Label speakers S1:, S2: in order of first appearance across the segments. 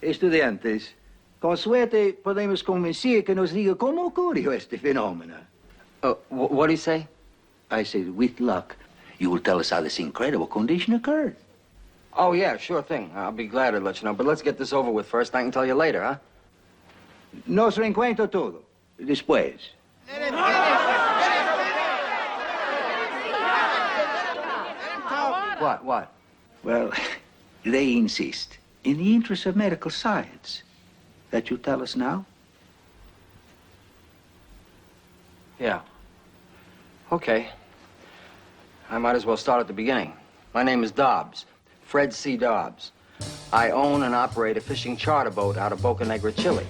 S1: estudiantes, con suerte podemos convencer que nos diga cómo ocurrió este fenómeno.
S2: What do you say?
S1: I said, with luck, you will tell us how this incredible condition occurred.
S2: Oh, yeah, sure thing. I'll be glad to let you know. But let's get this over with first. I can tell you later, huh?
S1: Nos reencuentro todo. Después.
S2: What?
S1: Well, they insist, in the interest of medical science, that you tell us now.
S2: Yeah. Okay. I might as well start at the beginning. My name is Dobbs, Fred C. Dobbs. I own and operate a fishing charter boat out of Boca Negra, Chile.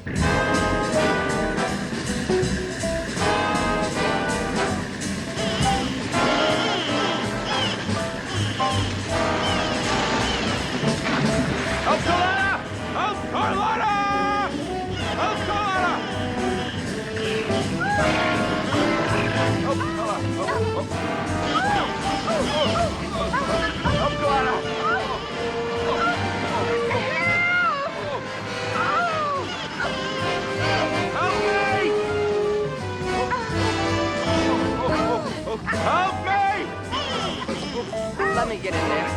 S2: Let me get in there.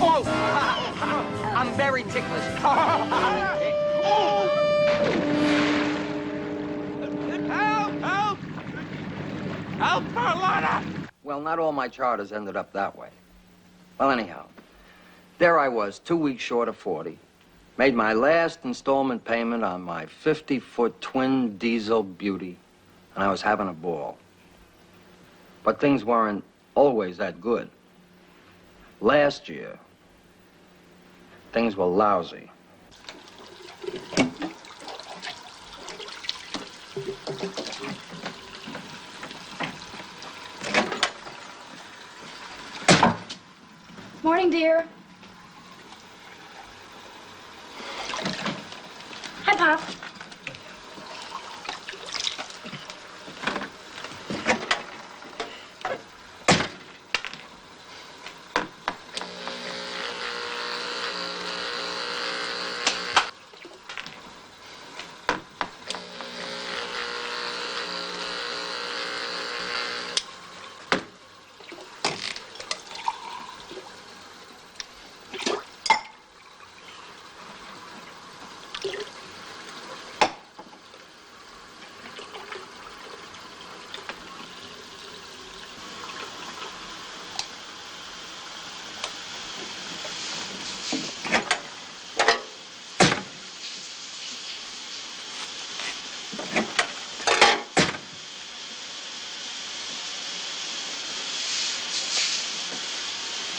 S2: Oh! I'm very ticklish. Help, Carlotta! Well, not all my charters ended up that way. Well, anyhow, there I was, 2 weeks short of 40. Made my last installment payment on my 50-foot twin diesel beauty, and I was having a ball. But things weren't always that good. Last year, things were lousy.
S3: Morning, dear. Hi, Pop.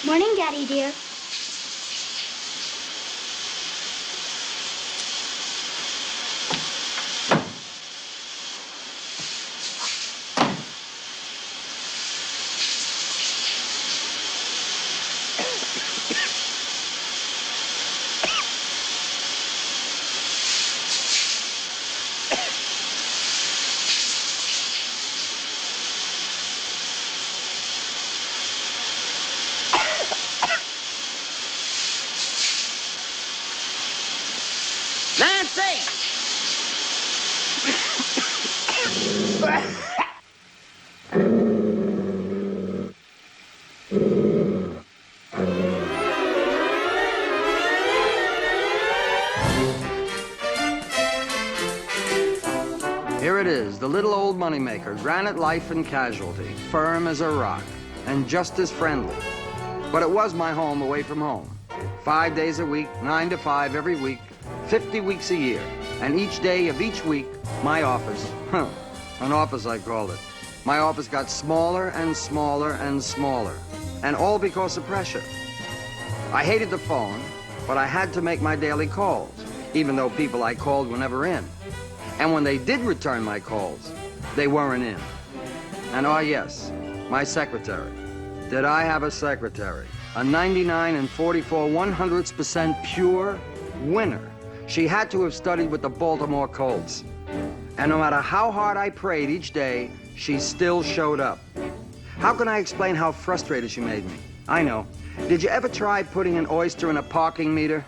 S4: Morning, Daddy, dear.
S2: Here it is, the little old moneymaker, granite life and casualty, firm as a rock, and just as friendly. But it was my home away from home. 5 days a week, 9 to 5 every week, 50 weeks a year. And each day of each week, my office, an office I called it. My office got smaller and smaller and smaller. And all because of pressure. I hated the phone, but I had to make my daily calls, even though people I called were never in. And when they did return my calls, they weren't in. And oh yes, my secretary. Did I have a secretary? A 99 and 44 100% pure winner. She had to have studied with the Baltimore Colts. And no matter how hard I prayed each day, she still showed up. How can I explain how frustrated she made me? I know. Did you ever try putting an oyster in a parking meter?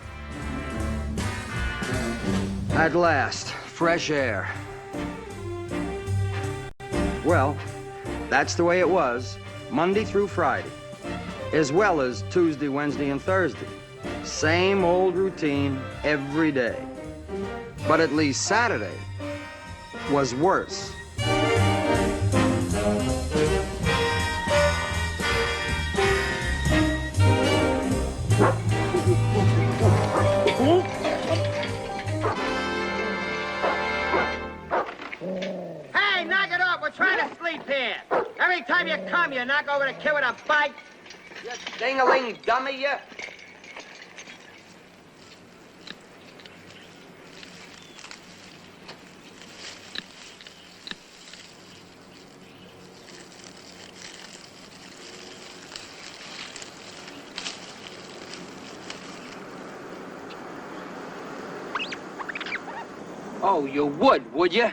S2: At last, fresh air. Well, that's the way it was, Monday through Friday, as well as Tuesday, Wednesday, and Thursday. Same old routine every day. But at least Saturday was worse.
S4: Hey, knock it off. We're trying to sleep here. Every time you come, you knock over the kid with a bike.
S2: You ding-a-ling dummy, you.
S5: Oh, you would you?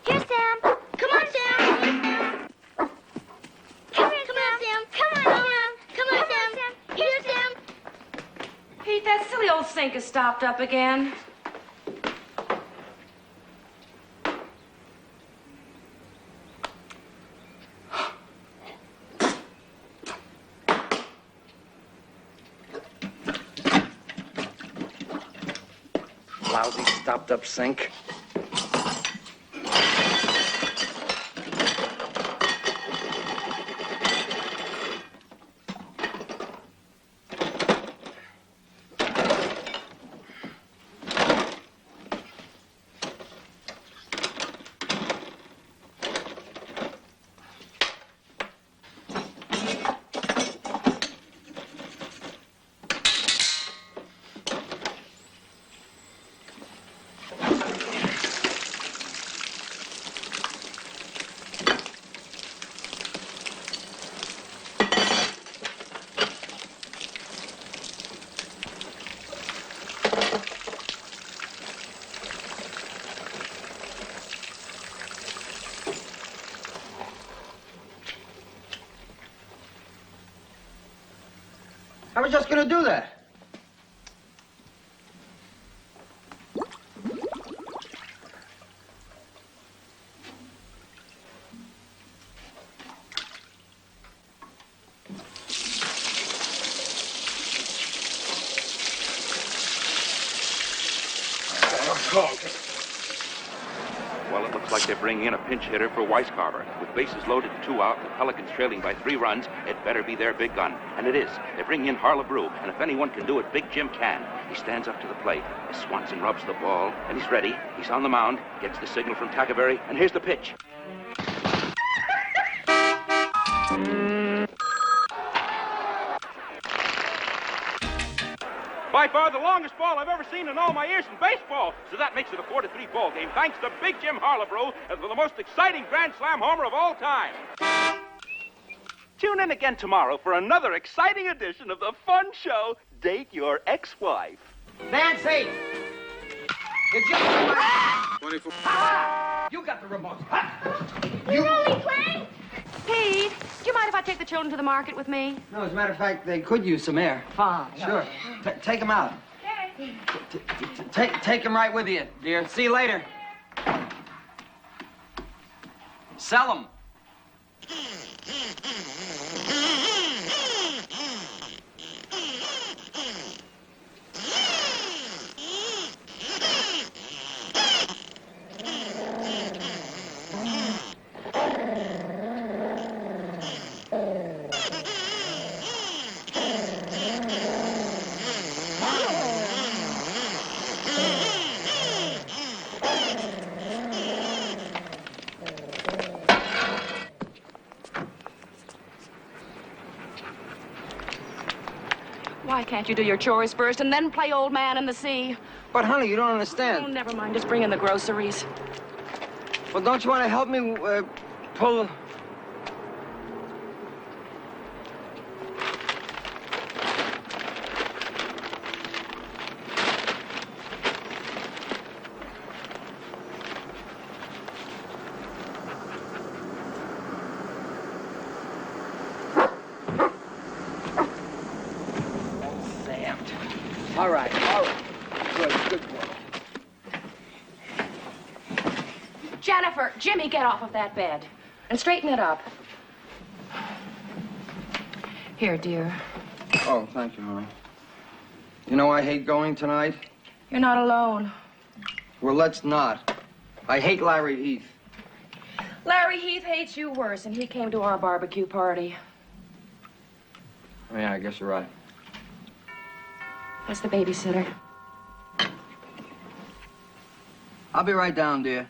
S3: Here, Sam. Come on, Sam. Come here, Sam. Come on, Sam. Here, Sam.
S6: Pete, that silly old sink is stopped up again.
S2: Lousy stopped-up sink. I was just gonna do that.
S7: Well, it looks like they're bringing in a pinch hitter for Weiscarver. With bases loaded and 2 out, the Pelicans trailing by 3 runs, it better be their big gun. And it is. They're bringing in Harlebrew, and if anyone can do it, Big Jim can. He stands up to the plate. As Swanson rubs the ball, and he's ready. He's on the mound, gets the signal from Tackaberry, and here's the pitch. By far the longest ball I've ever seen in all my years in baseball. So that makes it a 4-3 ball game, thanks to Big Jim Harlebrew and the most exciting Grand Slam homer of all time. Tune in again tomorrow for another exciting edition of the fun show, Date Your Ex-Wife.
S4: Nancy! Did you...
S5: 24.
S4: You got the remote.
S3: You're only playing?
S6: Pete, do you mind if I take the children to the market with me?
S2: No, as a matter of fact, they could use some air.
S6: Fine.
S2: Sure. Take them out.
S3: Okay.
S2: Take them right with you, dear. See you later. Sell them.
S6: can't you do your chores first and then play old man in the sea?
S2: But, honey, you don't
S6: Oh,
S2: understand.
S6: never mind. Just bring in the groceries.
S2: Well, don't you want to help me pull... All right. Good boy.
S6: Jennifer, Jimmy, get off of that bed and straighten it up. Here, dear.
S2: Oh, thank you, honey. You know, I hate going tonight.
S6: You're not alone.
S2: Well, let's not. I hate Larry Heath.
S6: Larry Heath hates you worse, and he came to our barbecue party.
S2: Yeah, I guess you're right.
S6: What's the babysitter?
S2: I'll be right down, dear.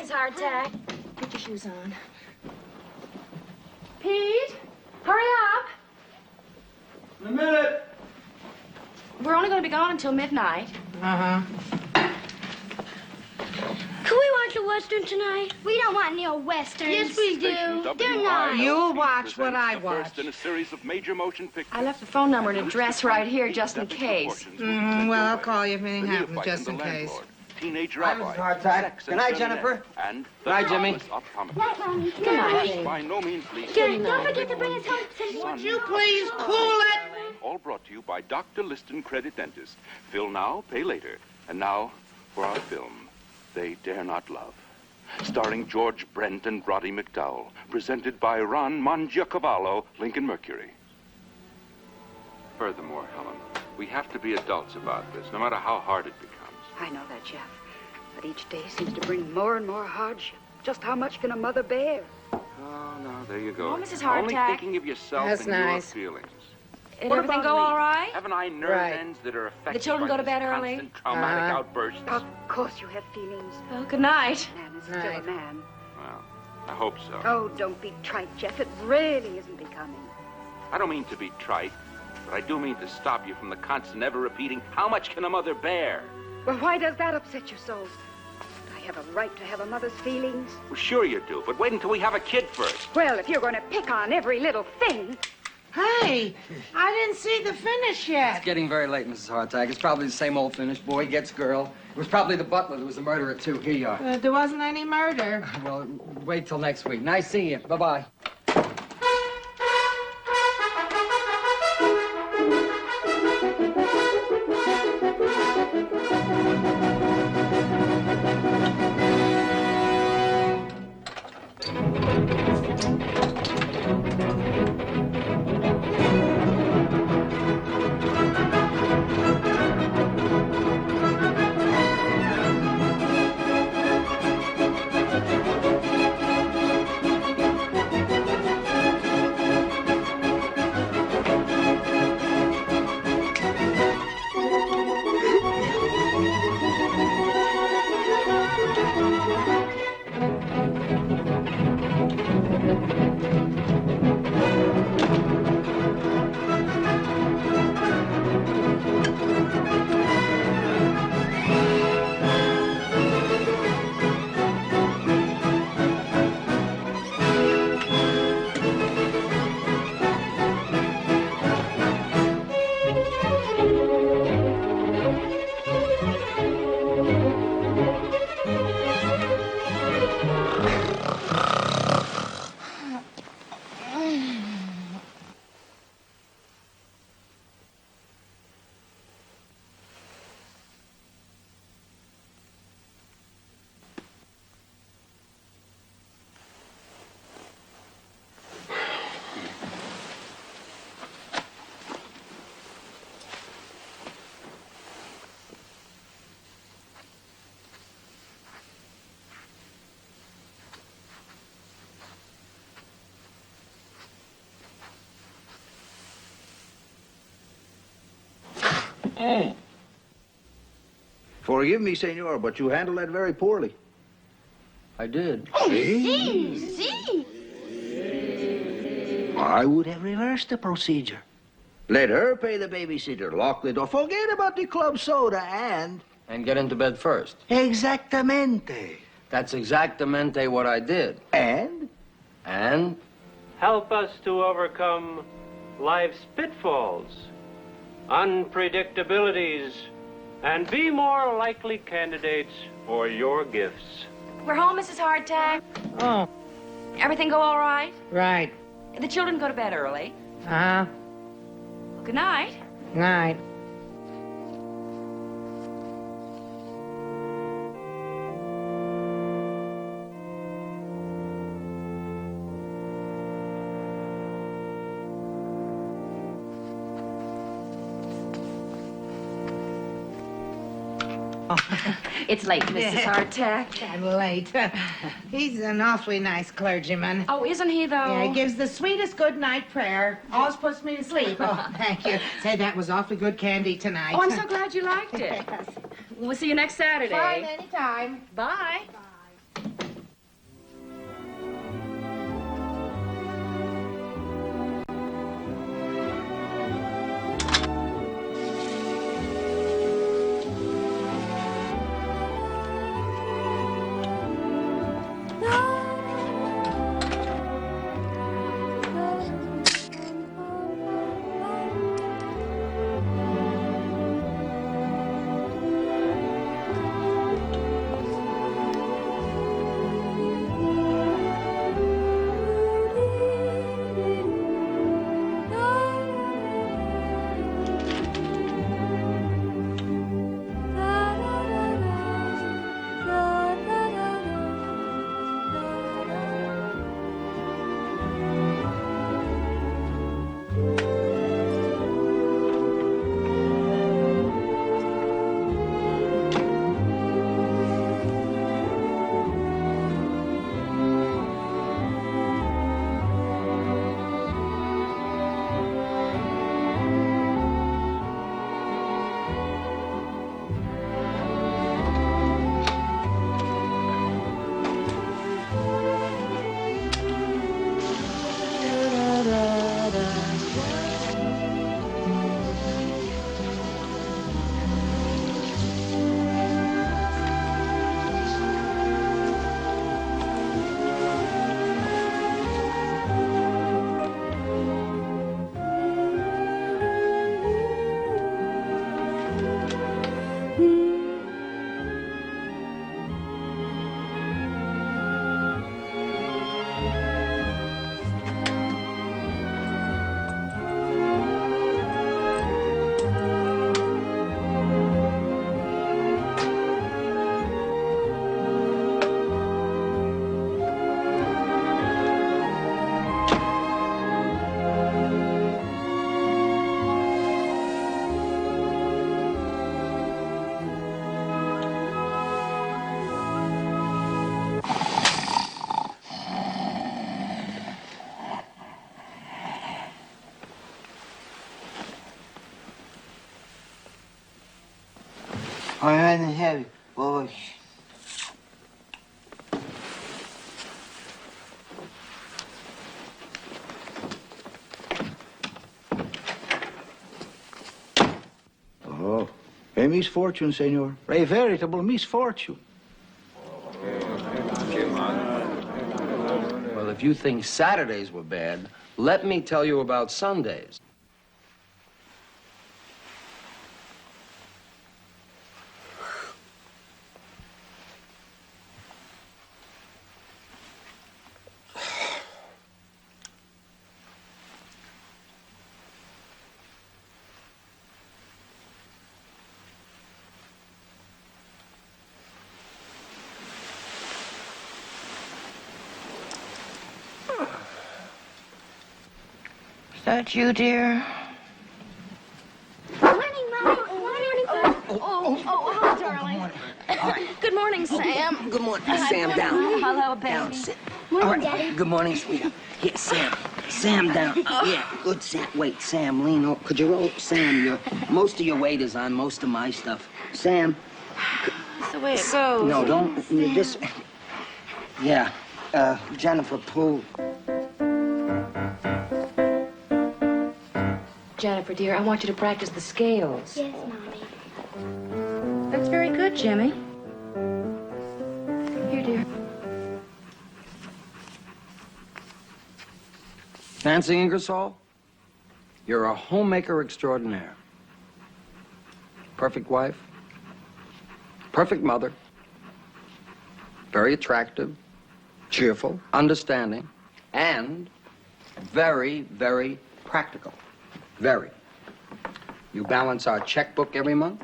S6: Hardtack. Put your shoes on. Pete, hurry up.
S2: In a minute.
S6: We're only going to be gone until midnight.
S3: Can we watch a Western tonight? We don't want any old Westerns. Yes, we do. They're nice.
S8: You'll watch what I watch.
S7: First in a series of major motion pictures.
S6: I left the phone number and address right here just in case.
S8: Well, I'll call you if anything happens, just in case.
S7: Teenage
S2: Hi,
S7: rabbi.
S2: Mrs. Hardtack.
S7: Sex
S2: Good night,
S7: and
S2: Jennifer.
S7: And
S2: Good night, Jimmy.
S3: Night, Mommy.
S6: Good night.
S7: By no means least.
S3: Don't forget to bring us home some
S8: Would you please cool it?
S7: All brought to you by Dr. Liston Credit Dentist. Fill now, pay later. And now for our film, They Dare Not Love. Starring George Brent and Roddy McDowell. Presented by Ron Mangiacavallo, Lincoln Mercury. Furthermore, Helen, we have to be adults about this, no matter how hard it becomes.
S9: I know that, Jeff. But each day seems to bring more and more hardship. Just how much can a mother bear?
S7: Oh, no, there you go.
S6: Oh, Mrs.
S7: Only
S6: Hardtack.
S7: thinking of yourself
S8: That's
S7: and
S8: nice.
S7: your feelings.
S6: Did
S7: What
S6: everything
S7: about
S6: go
S7: me?
S6: all right?
S7: Haven't I nerve
S8: Right.
S7: ends that are affected
S6: The children
S7: by
S6: go to
S7: this
S6: bed early?
S7: constant traumatic outbursts?
S9: Of course you have feelings.
S6: Well, good night.
S9: Man is still
S8: Right.
S9: a man.
S7: Well, I hope so.
S9: Oh, don't be trite, Jeff. It really isn't becoming.
S7: I don't mean to be trite, but I do mean to stop you from the constant ever-repeating, how much can a mother bear?
S9: Well, why does that upset you so? I have a right to have a mother's feelings.
S7: Well, sure you do, but wait until we have a kid first.
S9: Well, if you're going to pick on every little thing...
S8: Hey, I didn't see the finish yet.
S2: It's getting very late, Mrs. Hardtack. It's probably the same old finish. Boy gets girl. It was probably the butler that was the murderer, too. Here you are.
S8: There wasn't any murder.
S2: Well, wait till next week. Nice seeing you. Bye-bye.
S1: Forgive me, senor, but you handled that very poorly.
S2: I did.
S3: See?
S1: I would have reversed the procedure. Let her pay the babysitter, lock the door, forget about the club soda, and...
S2: And get into bed first.
S1: Exactamente.
S2: That's exactamente what I did.
S1: And?
S2: And?
S10: Help us to overcome life's pitfalls, unpredictabilities, and be more likely candidates for your gifts.
S6: We're home, Mrs. Hardtack.
S8: Oh,
S6: Everything go all right?
S8: right.
S6: The children go to bed early.
S8: Uh-huh.
S6: Well, good night.
S8: Night.
S6: It's late, Mrs. Hardtack.
S8: I'm late. He's an awfully nice clergyman.
S6: Oh, isn't he, though?
S8: Yeah, he gives the sweetest good night prayer. Always puts me to sleep. Oh, thank you. Say, that was awfully good candy tonight.
S6: Oh, I'm so glad you liked it. We'll see you next Saturday.
S8: Fine, anytime.
S6: Bye.
S4: I'm having heavy, boy.
S1: Oh, a misfortune, senor. A veritable misfortune.
S2: Well, if you think Saturdays were bad, let me tell you about Sundays.
S8: Is that you, dear?
S3: Morning, Mom. Morning, Pop. Hi, darling. Good morning, Sam.
S11: Good morning. Sam, down.
S3: Hello, baby.
S11: Down, sit.
S3: Morning,
S11: All right.
S3: Daddy.
S11: Good morning, sweetheart. Here, Sam.
S2: Sam down. Yeah, good, Sam. Wait, Sam, lean over. Could you roll? Sam, most of your weight is on most of my stuff. Sam.
S6: That's the way it goes.
S2: No, don't. This. Yeah. Jennifer, pull.
S6: Jennifer, dear, I want you to practice the scales.
S3: Yes, Mommy.
S6: That's very good, Jimmy. Here, dear.
S2: Nancy Ingersoll, you're a homemaker extraordinaire. Perfect wife, perfect mother, very attractive, cheerful, understanding, and very, very practical. Very. You balance our checkbook every month.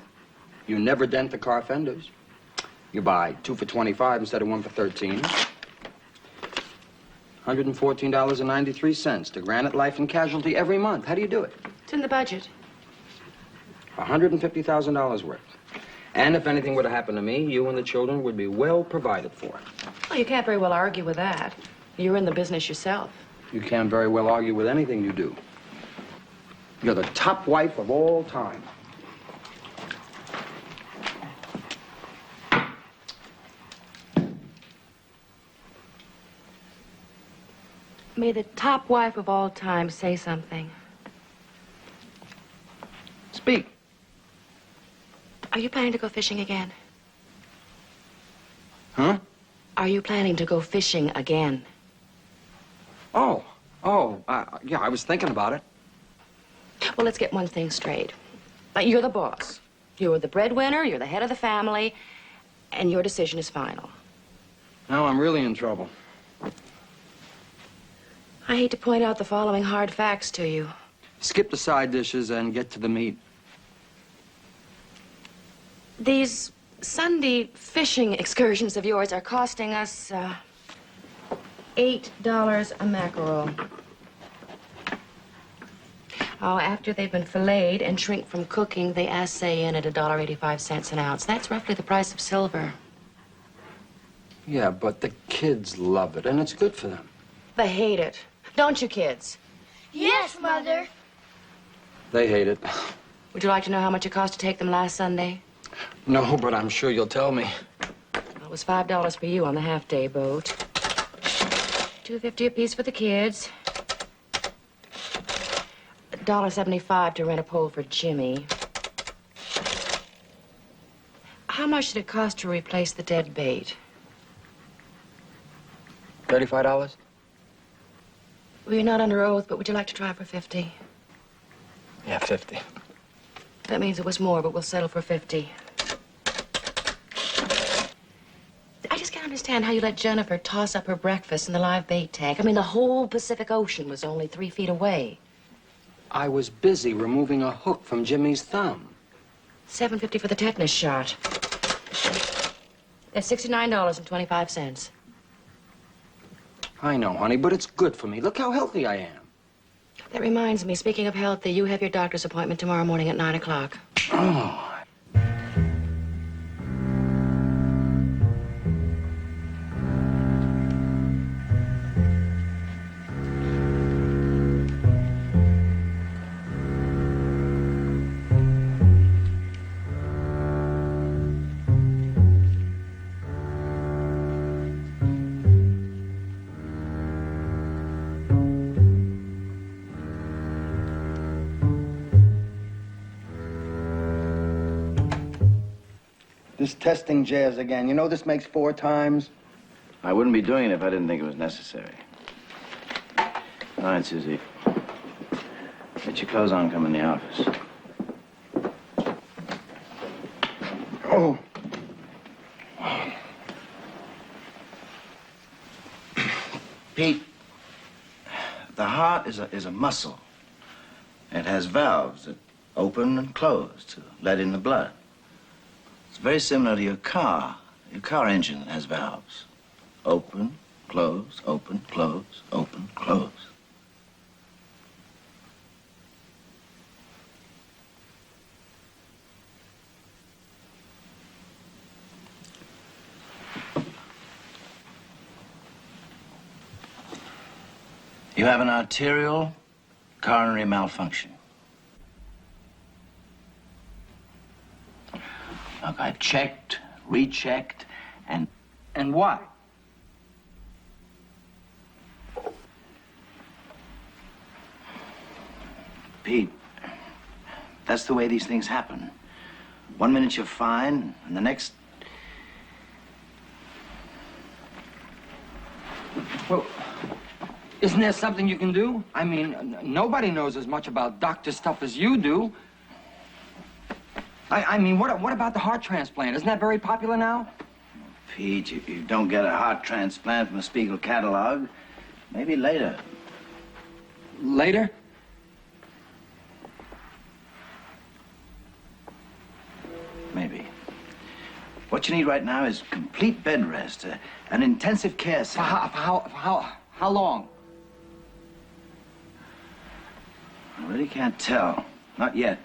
S2: You never dent the car fenders. You buy 2 for $25 instead of 1 for $13. $114.93 to Granite Life and Casualty every month. How do you do it?
S6: It's in the budget.
S2: $150,000 worth. And if anything were to happen to me, you and the children would be well provided for.
S6: Well, you can't very well argue with that. You're in the business yourself.
S2: You can't very well argue with anything you do. You're the top wife of all time.
S6: May the top wife of all time say something.
S2: Speak.
S6: Are you planning to go fishing again?
S2: Huh?
S6: Are you planning to go fishing again?
S2: Yeah, I was thinking about it.
S6: Well, let's get one thing straight. You're the boss. You're the breadwinner, you're the head of the family, and your decision is final.
S2: Now I'm really in trouble.
S6: I hate to point out the following hard facts to you.
S2: Skip the side dishes and get to the meat.
S6: These Sunday fishing excursions of yours are costing us, $8 a mackerel. Oh, after they've been filleted and shrink from cooking, they assay in at $1.85 an ounce. That's roughly the price of silver.
S2: Yeah, but the kids love it, and it's good for them.
S6: They hate it. Don't you, kids?
S3: Yes, Mother.
S2: They hate it.
S6: Would you like to know how much it cost to take them last Sunday?
S2: No, but I'm sure you'll tell me.
S6: Well, it was $5 for you on the half-day boat. $2.50 apiece for the kids. $1.75 to rent a pole for Jimmy. How much did it cost to replace the dead bait?
S2: $35?
S6: Well, you're not under oath, but would you like to try for 50?
S2: Yeah, 50.
S6: That means it was more, but we'll settle for 50. I just can't understand how you let Jennifer toss up her breakfast in the live bait tank. I mean, the whole Pacific Ocean was only 3 feet away.
S2: I was busy removing a hook from Jimmy's thumb.
S6: $7.50 for the tetanus shot. That's $69.25.
S2: I know, honey, but it's good for me. Look how healthy I am.
S6: That reminds me, speaking of healthy, you have your doctor's appointment tomorrow morning at 9 o'clock.
S2: Oh. This testing jazz again. You know this makes 4 times?
S11: I wouldn't be doing it if I didn't think it was necessary. All right, Susie. Get your clothes on, come in the office.
S2: Oh.
S11: Pete, the heart is a muscle. It has valves that open and close to let in the blood. It's very similar to your car engine that has valves. Open, close, open, close, open, close. You have an arterial coronary malfunction. Look, I've checked, rechecked, and...
S2: And what?
S11: Pete, that's the way these things happen. One minute you're fine, and the next...
S2: Well, isn't there something you can do? I mean, nobody knows as much about doctor stuff as you do. I mean, what about the heart transplant? Isn't that very popular now?
S11: Pete, you don't get a heart transplant from a Spiegel catalog. Maybe later.
S2: Later?
S11: Maybe. What you need right now is complete bed rest, an intensive care center.
S2: How long?
S11: I really can't tell. Not yet.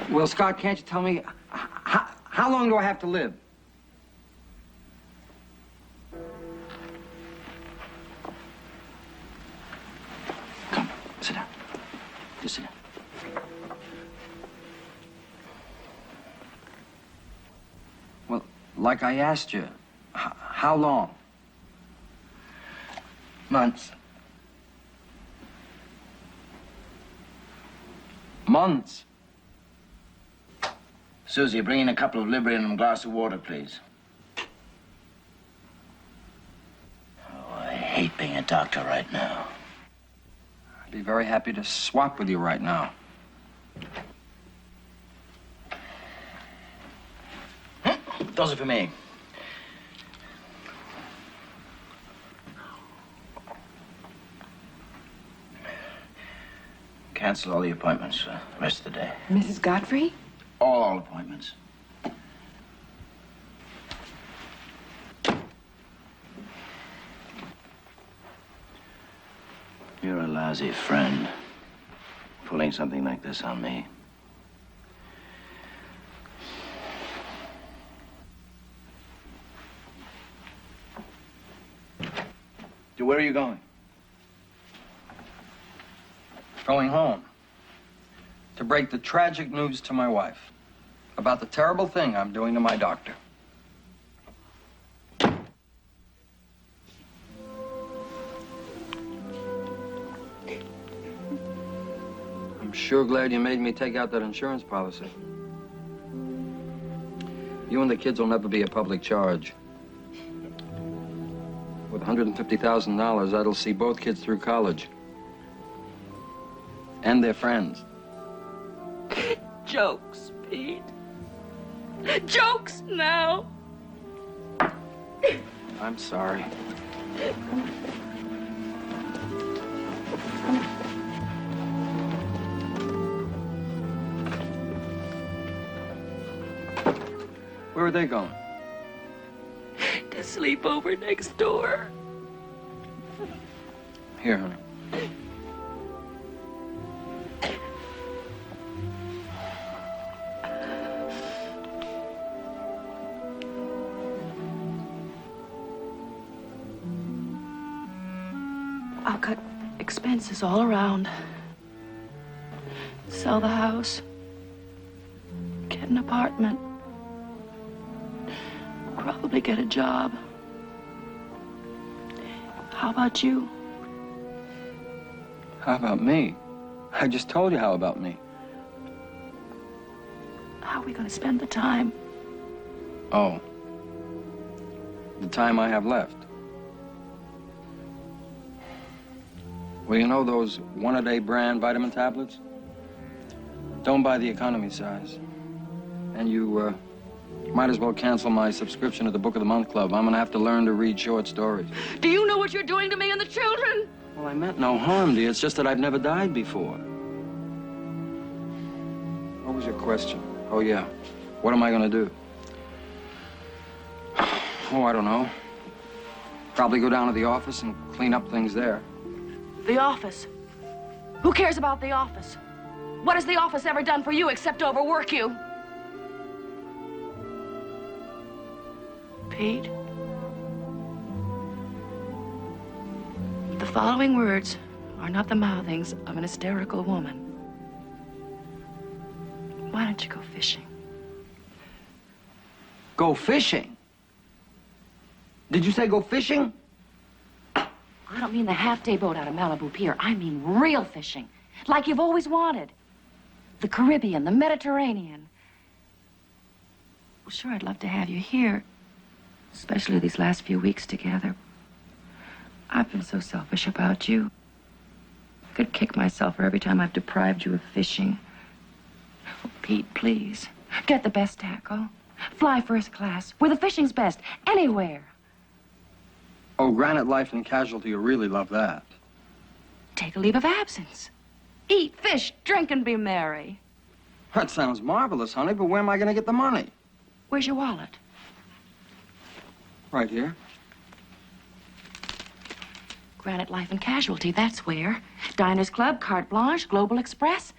S2: Well, Scott, can't you tell me, how long do I have to live?
S11: Come, sit down. Just sit down.
S2: Well, like I asked you, how long?
S11: Months.
S2: Months?
S11: Susie, bring in a couple of Librium and a glass of water, please. Oh, I hate being a doctor right now.
S2: I'd be very happy to swap with you right now.
S11: Those are for me. Cancel all the appointments for the rest of the day.
S6: Mrs. Godfrey?
S11: All appointments. You're a lousy friend, pulling something like this on me. Where are you going?
S2: Going home. To break the tragic news to my wife about the terrible thing I'm doing to my doctor. I'm sure glad you made me take out that insurance policy. You and the kids will never be a public charge. With $150,000, that'll see both kids through college. And their friends.
S6: Jokes, Pete. Jokes now.
S2: I'm sorry. Where are they going?
S6: To sleep over next door.
S2: Here, honey.
S6: I'll cut expenses all around. Sell the house. Get an apartment. Probably get a job. How about you?
S2: How about me? I just told you how about me.
S6: How are we going to spend the time?
S2: Oh. The time I have left. Well, you know those one-a-day brand vitamin tablets? Don't buy the economy size. And you might as well cancel my subscription to the Book of the Month Club. I'm gonna have to learn to read short stories.
S6: Do you know what you're doing to me and the children?
S2: Well, I meant no harm, dear. It's just that I've never died before. What was your question? Oh, yeah. What am I gonna do? Oh, I don't know. Probably go down to the office and clean up things there.
S6: The office. Who cares about the office? What has the office ever done for you except overwork you? Pete? following words are not the mouthings of an hysterical woman. Why don't you go fishing?
S2: Go fishing? Did you say go fishing?
S6: I don't mean the half-day boat out of Malibu Pier. I mean real fishing, like you've always wanted. The Caribbean, the Mediterranean. Well, sure, I'd love to have you here, especially these last few weeks together. I've been so selfish about you. I could kick myself for every time I've deprived you of fishing. Oh, Pete, please, get the best tackle. Fly first class, where the fishing's best, anywhere.
S2: Oh, Granite Life and Casualty will really love that.
S6: Take a leave of absence. Eat, fish, drink, and be merry.
S2: That sounds marvelous, honey, but where am I going to get the money?
S6: Where's your wallet?
S2: Right here.
S6: Granite Life and Casualty, that's where. Diners Club, Carte Blanche, Global Express.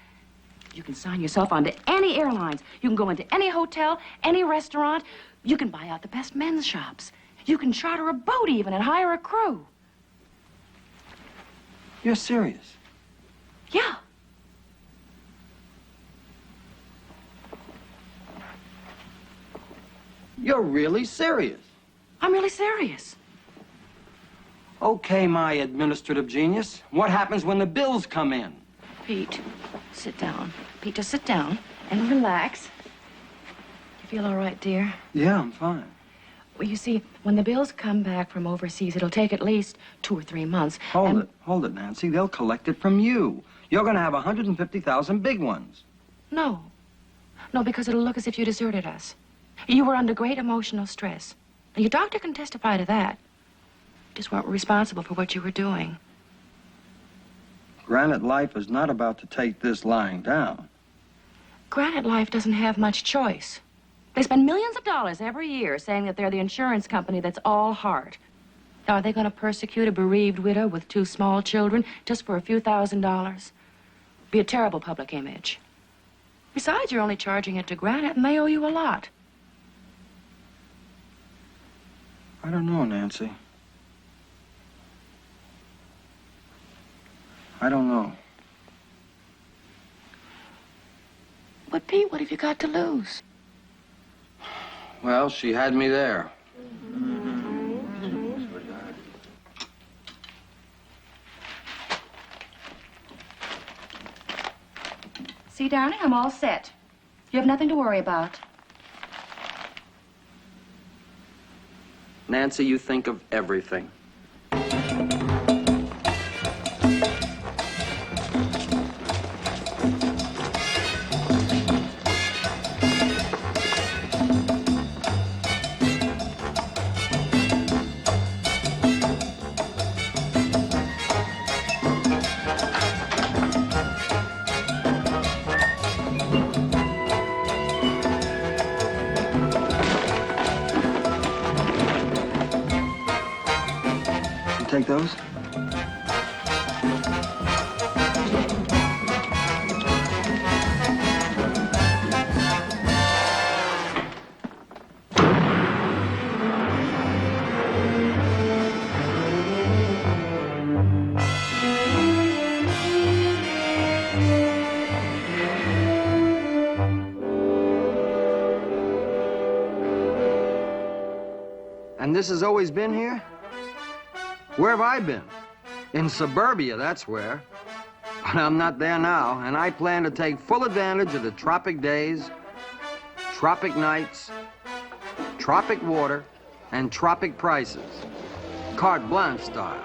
S6: You can sign yourself onto any airlines. You can go into any hotel, any restaurant. You can buy out the best men's shops. You can charter a boat even and hire a crew.
S2: You're serious?
S6: Yeah.
S2: You're really serious?
S6: I'm really serious.
S2: Okay, my administrative genius. What happens when the bills come in?
S6: Pete, sit down. Pete, just sit down and relax. You feel all right, dear?
S2: Yeah, I'm fine.
S6: Well, you see, when the bills come back from overseas, it'll take at least 2 or 3 months.
S2: Hold it, Nancy. They'll collect it from you. You're going to have 150,000 big ones.
S6: No. No, because it'll look as if you deserted us. You were under great emotional stress. And your doctor can testify to that. You just weren't responsible for what you were doing.
S2: Granite Life is not about to take this lying down.
S6: Granite Life doesn't have much choice. They spend millions of dollars every year saying that they're the insurance company that's all heart. Now, are they going to persecute a bereaved widow with 2 small children just for a few $1,000s? Be a terrible public image. Besides, you're only charging it to Granite, and they owe you a lot.
S2: I don't know, Nancy. I don't know.
S6: But, Pete, what have you got to lose?
S2: Well, she had me there.
S6: See, darling, I'm all set. You have nothing to worry about.
S2: Nancy, you think of everything. Take those? And this has always been here? Where have I been? In suburbia, that's where. But I'm not there now, and I plan to take full advantage of the tropic days, tropic nights, tropic water, and tropic prices. Carte blanche style.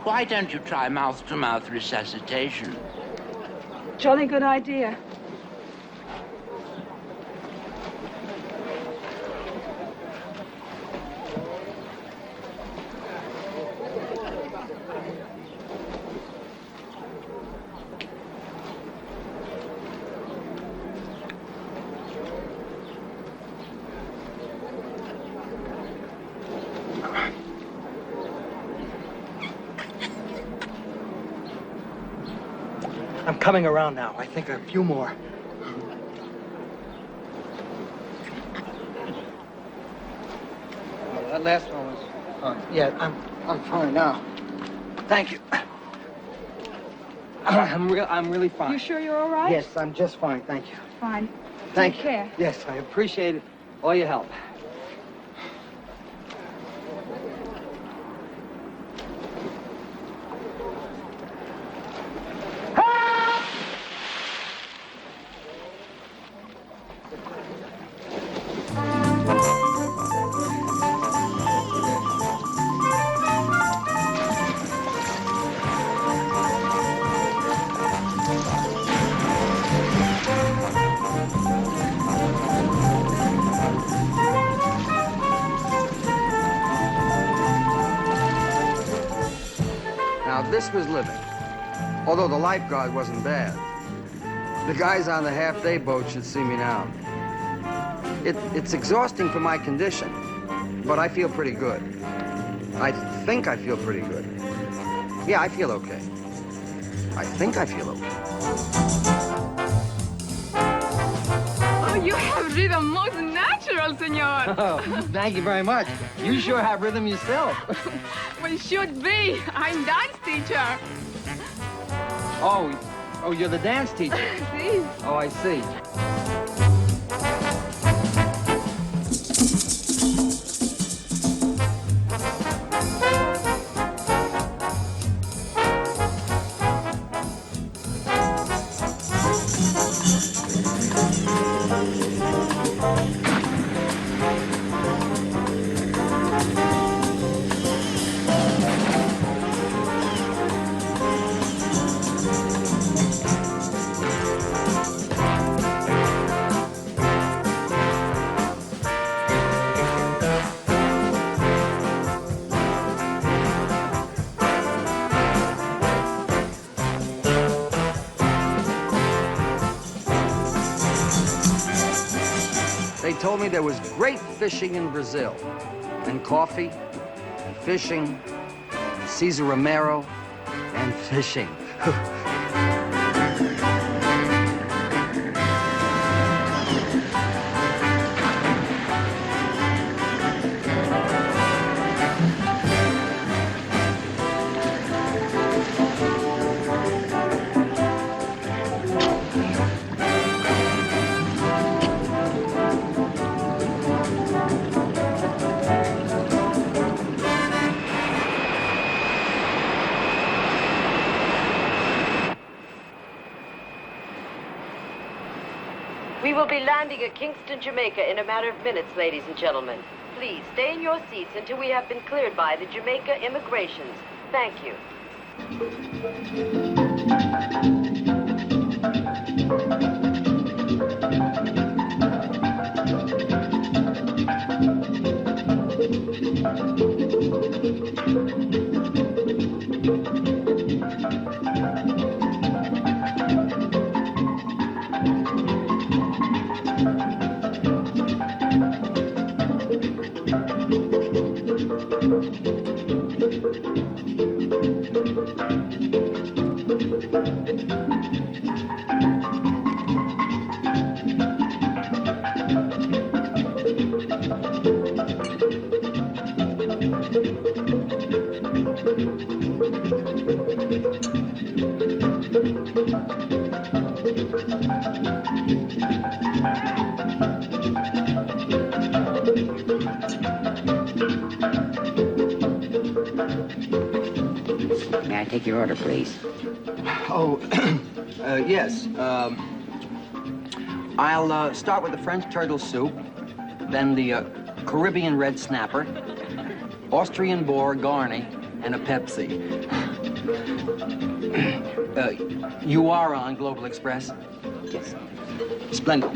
S12: why don't you try mouth-to-mouth resuscitation?
S13: Jolly good idea.
S14: I'm coming around now. I think a few more. Well, that last one was fine. Yeah, I'm fine now. Thank you. I'm really fine.
S13: You sure you're all right?
S14: Yes, I'm just fine. Thank you.
S13: Fine.
S14: Thank
S13: Take
S14: you.
S13: care.
S14: Yes, I appreciate all your help.
S2: Now, this was living, although the lifeguard wasn't bad. The guys on the half-day boat should see me now. It's exhausting for my condition, but I feel pretty good. I think I feel pretty good. Yeah, I feel okay. I think I feel okay.
S13: Oh, you have rhythm most natural, senor.
S14: Oh, thank you very much. You sure have rhythm yourself.
S13: Well, should be. I'm dance teacher.
S14: Oh, you're the dance teacher.
S13: See?
S14: Oh, I see.
S2: They told me there was great fishing in Brazil, and coffee, and fishing, Cesar Romero, and fishing.
S15: We will be landing at Kingston, Jamaica in a matter of minutes, ladies and gentlemen. Please stay in your seats until we have been cleared by the Jamaica immigrations. Thank you.
S16: May I take your order, please?
S2: Oh, yes. I'll start with the French turtle soup, then the Caribbean red snapper, Austrian boar garni, and a Pepsi.
S5: You are on Global Express?
S16: Yes.
S5: Splendid.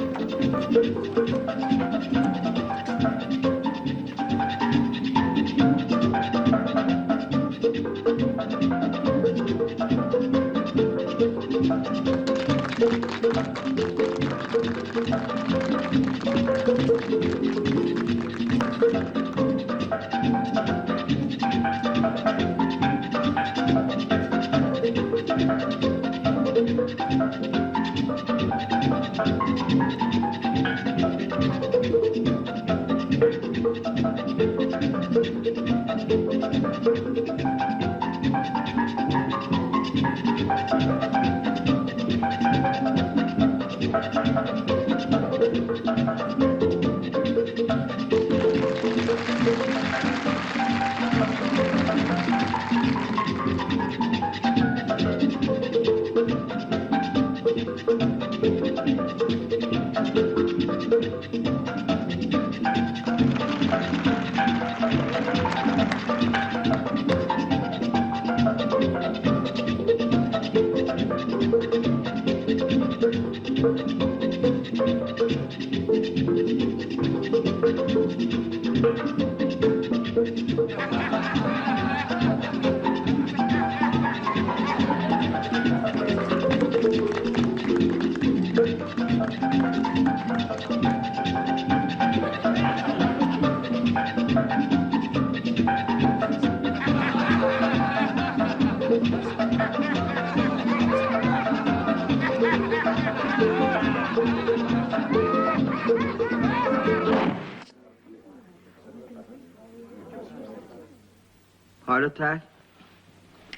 S2: Heart attack?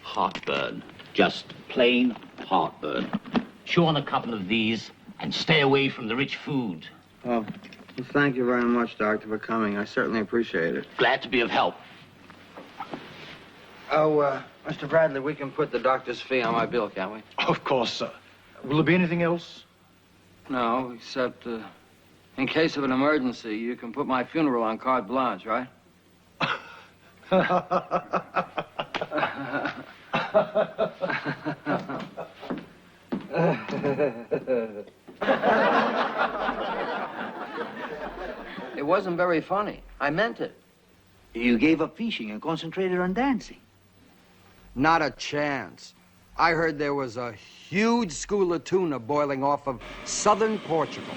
S17: Heartburn. Just plain heartburn. Chew on a couple of these and stay away from the rich food.
S2: Oh, well, thank you very much, Doctor, for coming. I certainly appreciate it.
S17: Glad to be of help.
S2: Oh, Mr. Bradley, we can put the doctor's fee on my bill, can't we?
S18: Of course, sir. Will there be anything else?
S2: No, except in case of an emergency, you can put my funeral on carte blanche, right? It wasn't very funny. I meant it.
S1: You gave up fishing and concentrated on dancing.
S2: Not a chance. I heard there was a huge school of tuna boiling off of southern Portugal.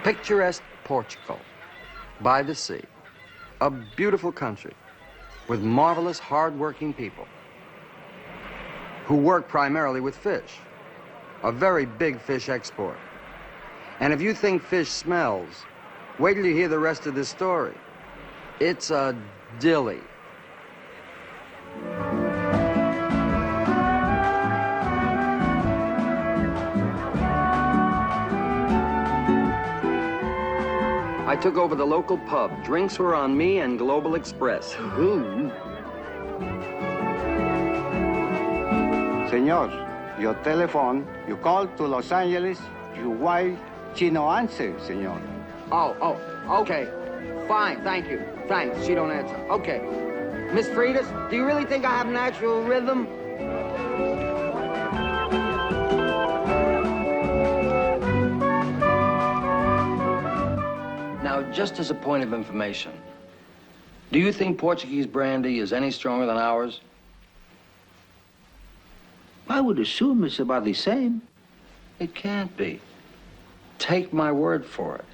S2: Picturesque Portugal, by the sea. A beautiful country with marvelous, hard-working people who work primarily with fish. A very big fish export. And if you think fish smells, wait till you hear the rest of this story. It's a dilly. I took over the local pub. Drinks were on me and Global Express.
S19: Señor, your telephone, you call to Los Angeles, your wife, she no answer, señor.
S2: Oh, okay. Fine, thank you. Thanks, she don't answer. Okay. Miss Fridas, do you really think I have natural rhythm? Now, just as a point of information, do you think Portuguese brandy is any stronger than ours?
S1: I would assume it's about the same.
S2: It can't be. Take my word for it.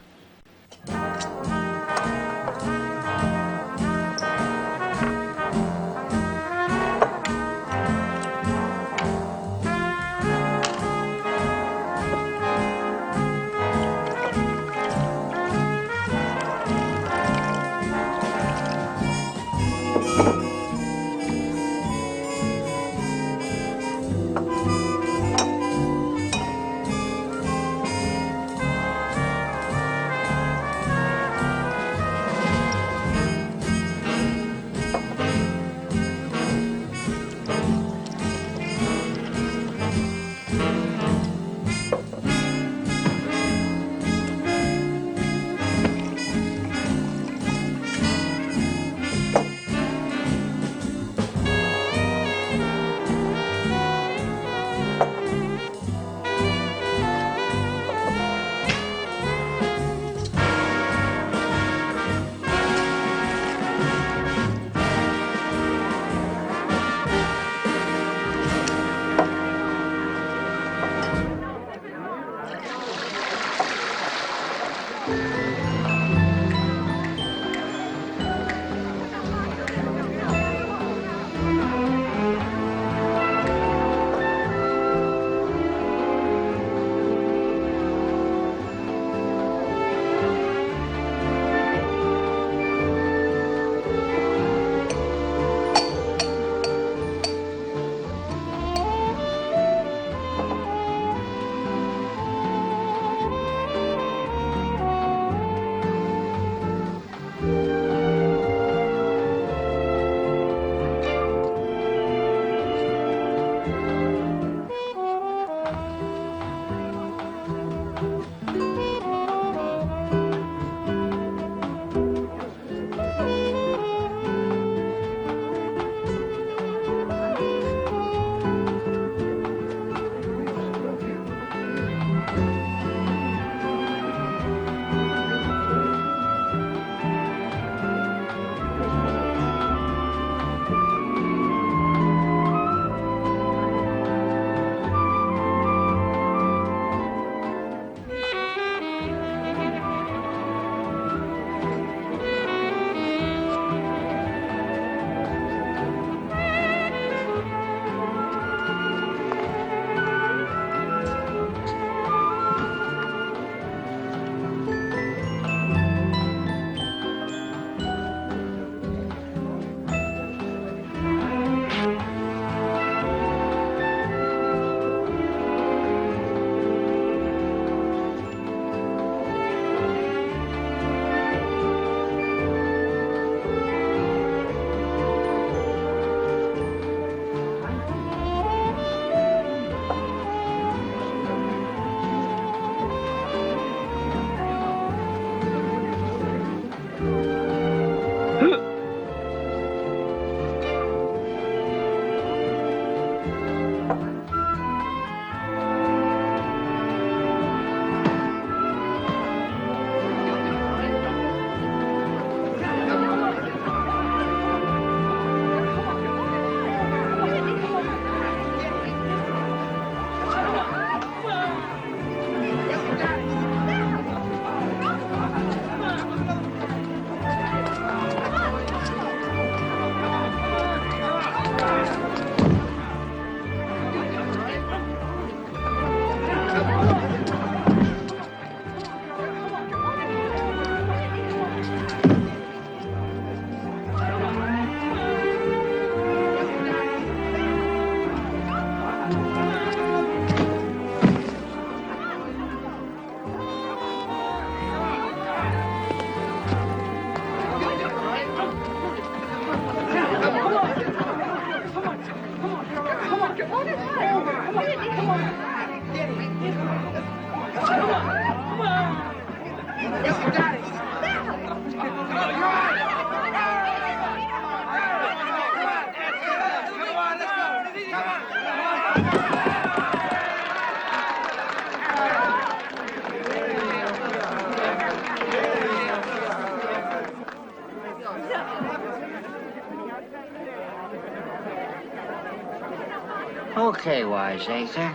S16: Okay, wiseacre.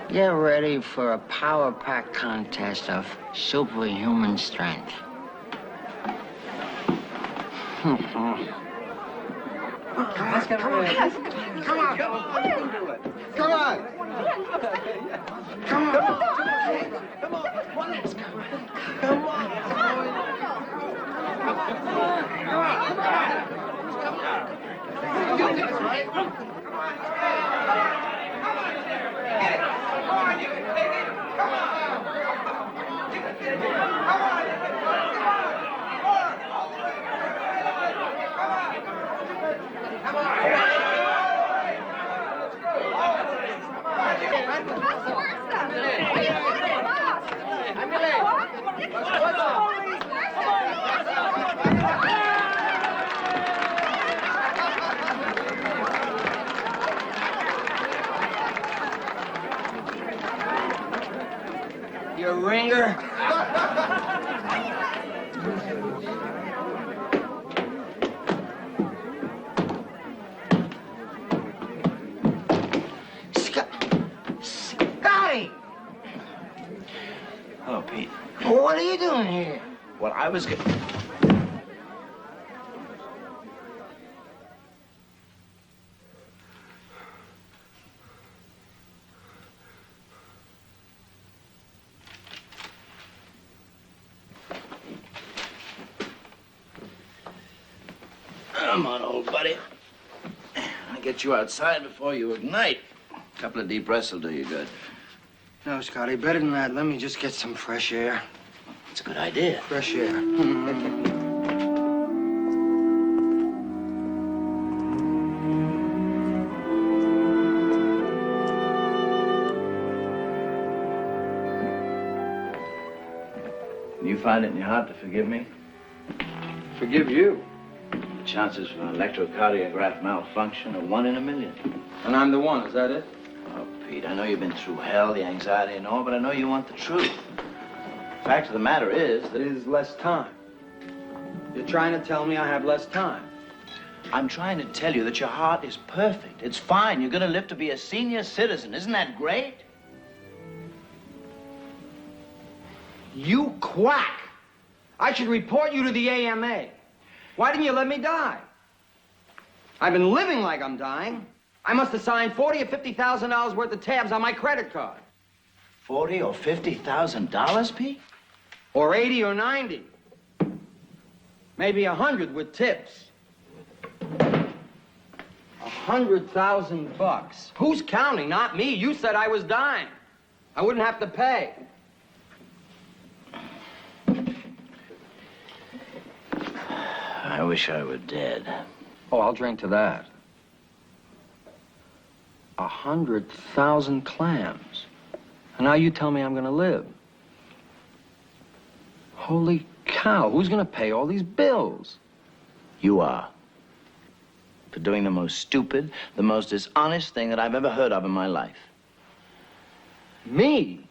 S16: Get ready for a power pack contest of superhuman strength.
S2: Let's get ready.
S4: Come on. Come on. Come on. Let's go. Come on.
S2: You ringer.
S8: Scotty!
S11: Hello, Pete.
S8: What are you doing here?
S11: Well, I was getting... Come on, old buddy. I'll get you outside before you ignite. A couple of deep breaths will do you good.
S2: No, Scotty, better than that. Let me just get some fresh air.
S11: It's a good idea.
S2: Fresh air.
S11: You find it in your heart to forgive me?
S2: Forgive you.
S11: The chances for an electrocardiograph malfunction are 1 in a million.
S2: And I'm the one, is that it?
S11: Oh, Pete, I know you've been through hell, the anxiety and all, but I know you want the truth. The fact of the matter is that...
S2: It is less time. You're trying to tell me I have less time.
S11: I'm trying to tell you that your heart is perfect. It's fine. You're going to live to be a senior citizen. Isn't that great?
S2: You quack! I should report you to the AMA. Why didn't you let me die? I've been living like I'm dying. I must have signed $40,000 or $50,000 worth of tabs on my credit card.
S11: $40,000 or $50,000, Pete?
S2: Or 80 or 90. Maybe 100 with tips. $100,000. Who's counting? Not me. You said I was dying. I wouldn't have to pay.
S11: I wish I were dead.
S2: Oh, I'll drink to that. 100,000 clams. And now you tell me I'm gonna live. Holy cow, who's gonna pay all these bills?
S11: You are. For doing the most stupid, the most dishonest thing that I've ever heard of in my life.
S2: Me?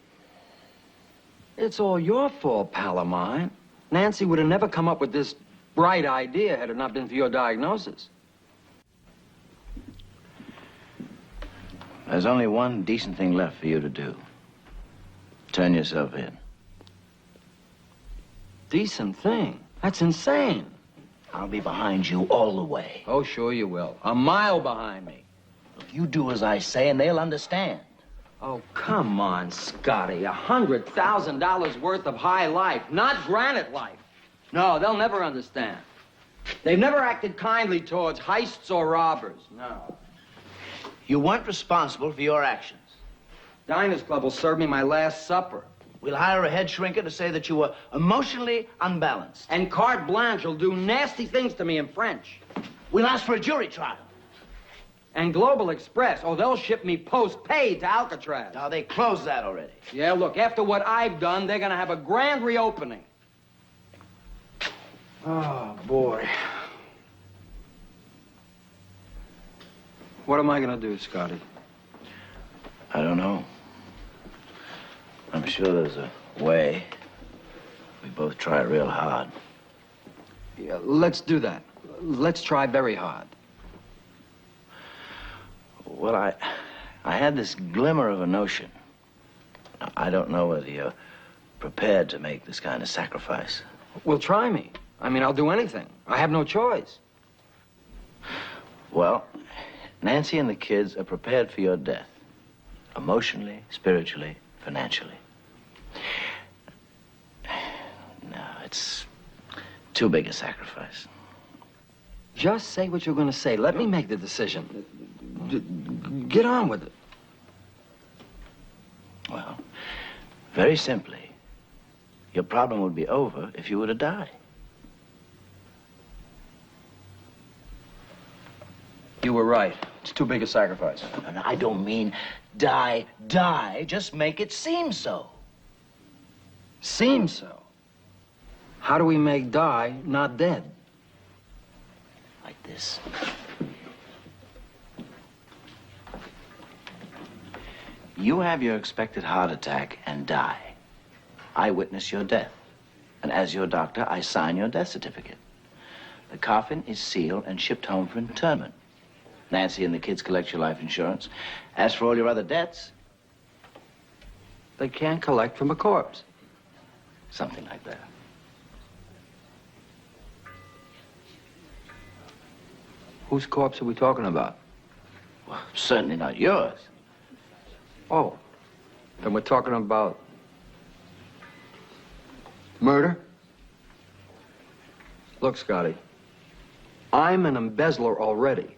S2: It's all your fault, pal of mine. Nancy would have never come up with this bright idea had it not been for your diagnosis.
S11: There's only one decent thing left for you to do. Turn yourself in.
S2: Decent thing? That's insane.
S11: I'll be behind you all the way.
S2: Oh, sure you will. A mile behind me.
S11: You do as I say and they'll understand.
S2: Oh, come on, Scotty. $100,000 worth of high life, not granite life. No, they'll never understand. They've never acted kindly towards heists or robbers, no.
S11: You weren't responsible for your actions.
S2: Diners Club will serve me my last supper.
S11: We'll hire a head shrinker to say that you were emotionally unbalanced.
S2: And carte blanche will do nasty things to me in French.
S11: We'll ask for a jury trial.
S2: And Global Express, oh, they'll ship me post-paid to Alcatraz.
S11: Now, they closed that already.
S2: Yeah, look, after what I've done, they're gonna have a grand reopening. Oh, boy. What am I gonna do, Scotty?
S11: I don't know. I'm sure there's a way. We both try real hard.
S2: Yeah, let's do that. Let's try very hard.
S11: Well, I had this glimmer of a notion. I don't know whether you're prepared to make this kind of sacrifice.
S2: Well, try me. I mean, I'll do anything. I have no choice.
S11: Well, Nancy and the kids are prepared for your death. Emotionally, spiritually, financially. No, it's too big a sacrifice.
S2: Just say what you're going to say. Let me make the decision. Get on with it.
S11: Well, very simply, your problem would be over if you were to die.
S2: You were right. It's too big a sacrifice.
S11: And I don't mean die. Just make it seem so.
S2: Seem so? How do we make die not dead?
S11: Like this. You have your expected heart attack and die. I witness your death. And as your doctor, I sign your death certificate. The coffin is sealed and shipped home for internment. Nancy and the kids collect your life insurance. As for all your other debts...
S2: They can't collect from a corpse.
S11: Something like that.
S2: Whose corpse are we talking about?
S11: Well, certainly not yours.
S2: Oh, then we're talking about murder? Look, Scotty, I'm an embezzler already.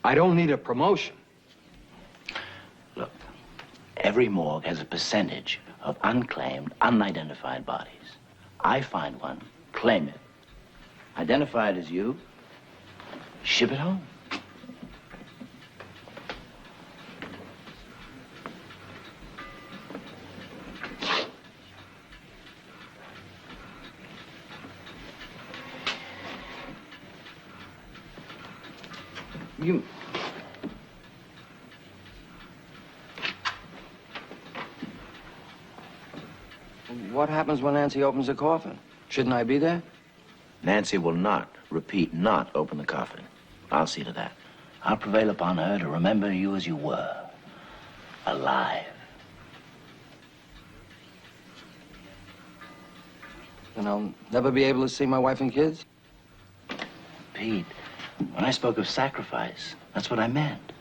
S2: I don't need a promotion.
S11: Look, every morgue has a percentage of unclaimed, unidentified bodies. I find one, claim it, identify it as you, ship it home.
S2: You... What happens when Nancy opens the coffin? Shouldn't I be there?
S11: Nancy will not, repeat, not open the coffin. I'll see to that. I'll prevail upon her to remember you as you were. Alive.
S2: Then I'll never be able to see my wife and kids?
S11: Pete, when I spoke of sacrifice, that's what I meant.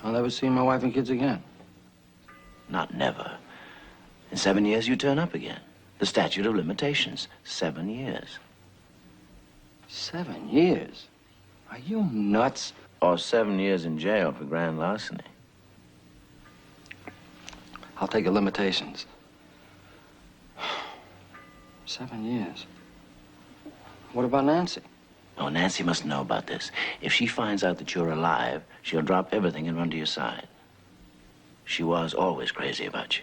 S2: I'll never see my wife and kids again.
S11: Not never. In 7 years, you turn up again. The statute of limitations, 7 years.
S2: 7 years? Are you nuts?
S11: Or 7 years in jail for grand larceny.
S2: I'll take the limitations. 7 years. What about Nancy?
S11: Oh, Nancy must know about this. If she finds out that you're alive, she'll drop everything and run to your side. She was always crazy about you.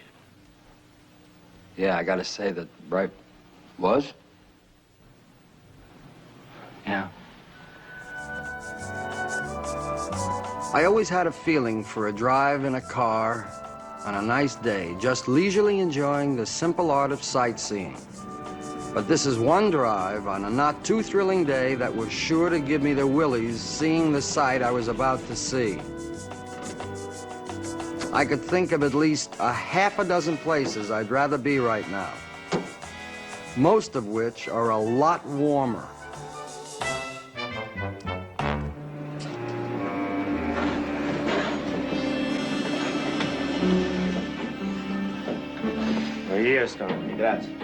S2: Yeah, I gotta say that, right? Was? Yeah. I always had a feeling for a drive in a car on a nice day, just leisurely enjoying the simple art of sightseeing. But this is one drive on a not too thrilling day that was sure to give me the willies seeing the sight I was about to see. I could think of at least a half a dozen places I'd rather be right now, most of which are a lot warmer.
S4: Here, Stan.
S11: Grazie.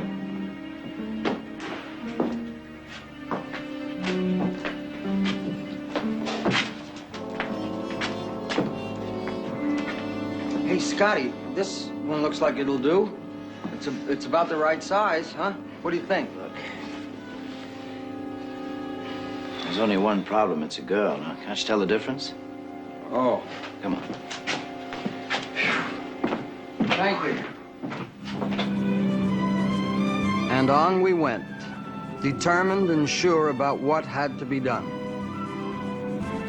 S2: Hey, Scotty, this one looks like it'll do. It's about the right size, huh? What do you think?
S11: Look. There's only one problem. It's a girl, huh? Can't you tell the difference?
S2: Oh.
S11: Come on.
S2: Thank you. And on we went, determined and sure about what had to be done.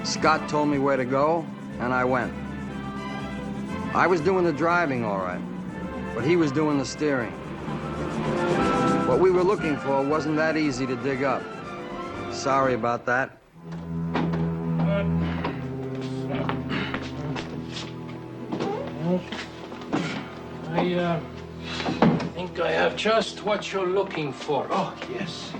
S2: Scott told me where to go, and I went. I was doing the driving, all right, but he was doing the steering. What we were looking for wasn't that easy to dig up. Sorry about that.
S10: I think I have just what you're looking for. Oh, yes.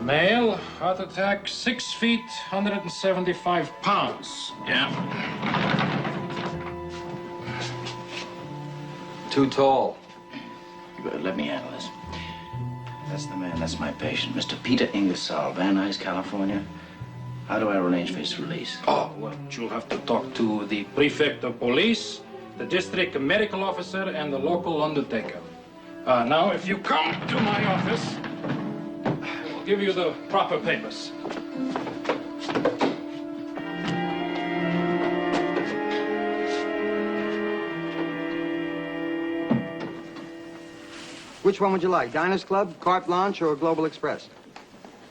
S10: Male, heart attack, 6 feet, 175 pounds. Yeah.
S2: Too tall.
S11: Good, let me handle this. That's the man, that's my patient, Mr. Peter Ingersoll, Van Nuys, California. How do I arrange for his release?
S10: Oh, well, you'll have to talk to the prefect of police, the district medical officer, and the local undertaker. Now, if you come to my office, I will give you the proper papers.
S2: Which one would you like? Diners Club, Carte Blanche, or Global Express?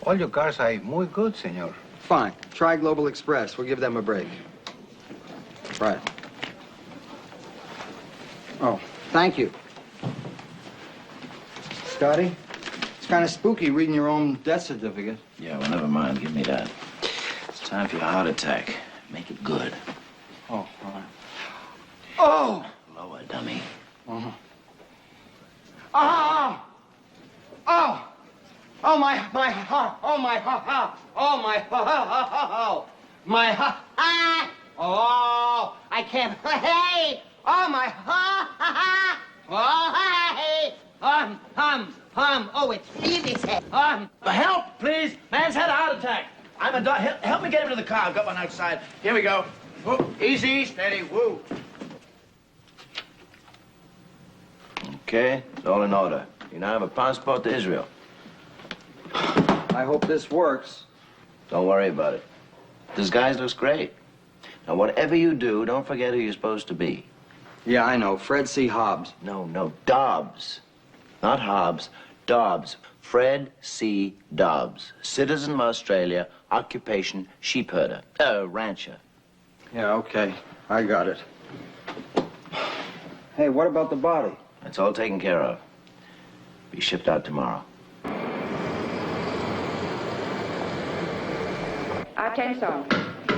S19: All your cars are muy good, senor.
S2: Fine. Try Global Express. We'll give them a break. Right. Oh, thank you. Scotty, it's kind of spooky reading your own death certificate.
S11: Yeah, well, never mind. Give me that. It's time for your heart attack. Make it good.
S2: Oh, all right. Oh!
S11: Lower, dummy.
S2: Uh-huh. Oh! Oh! Oh, my heart! Oh, my heart! Oh, my heart! My heart! Ah! Oh! I can't. Hey! Oh, my heart! Oh, hey! Oh, it's really sad.
S11: Help, please! Man's had a heart attack. I'm a doc. Help me get him to the car. I've got one outside. Here we go. Whoa. Easy, steady, woo. Okay, it's all in order. You now have a passport to Israel.
S2: I hope this works.
S11: Don't worry about it. Disguise looks great. Now, whatever you do, don't forget who you're supposed to be.
S2: Yeah, I know. Fred C. Hobbs.
S11: No, Dobbs. Not Hobbs, Dobbs. Fred C. Dobbs. Citizen of Australia, occupation sheepherder. Rancher.
S2: Yeah, okay. I got it. Hey, what about the body?
S11: That's all taken care of. Be shipped out tomorrow.
S9: Atenção,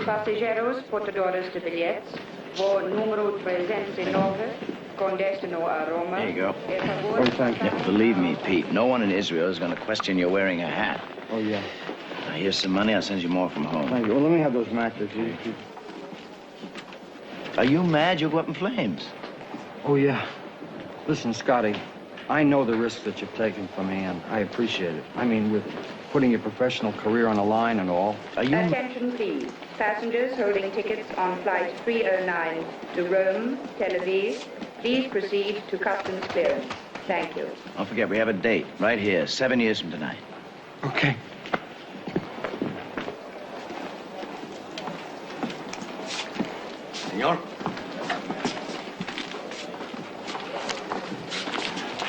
S9: passageiros portadores de bilhetes, voo número 309, com destino a Roma.
S11: There you go.
S2: Oh, thank you.
S11: Yeah, believe me, Pete, no one in Israel is going to question you wearing a hat.
S2: Oh, yeah.
S11: Now, here's some money. I'll send you more from home.
S2: Thank you. Well, let me have those matches.
S11: Are you mad? You'll go up in flames.
S2: Oh, yeah. Listen, Scotty, I know the risks that you've taken for me, and I appreciate it. I mean, with putting your professional career on the line and all. Are you...
S9: Attention, please. Passengers holding tickets on flight 309 to Rome, Tel Aviv, please proceed to customs clearance. Thank you.
S11: Don't forget, we have a date right here, 7 years from tonight.
S2: Okay.
S18: Senor?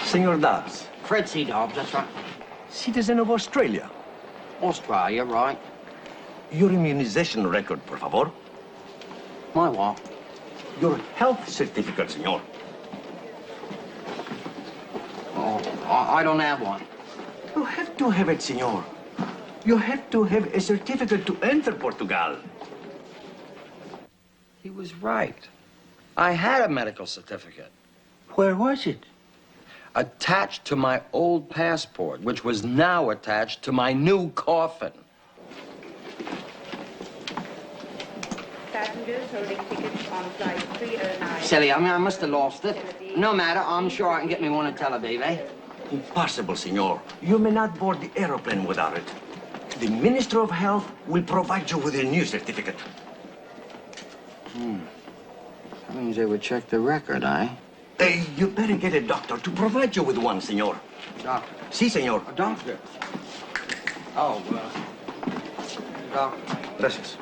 S18: Senor Dobbs.
S16: Fred C. Dobbs, that's right.
S18: Citizen of Australia.
S16: Australia, right.
S18: Your immunization record, por favor.
S16: My what?
S18: Your health certificate, senor.
S16: Oh, I don't have one.
S18: You have to have it, senor. You have to have a certificate to enter Portugal.
S2: He was right. I had a medical certificate.
S18: Where was it?
S2: Attached to my old passport, which was now attached to my new coffin.
S9: Passengers holding tickets on flight 309.
S2: Silly, I must have lost it. No matter, I'm sure I can get me one at Tel Aviv, eh?
S18: Impossible, senor. You may not board the aeroplane without it. The Minister of Health will provide you with a new certificate.
S2: That means they would check the record, eh?
S18: You better get a doctor to provide you with one, senor.
S2: Doctor?
S18: Si, senor.
S2: A doctor? Oh, doctor.
S18: Gracias.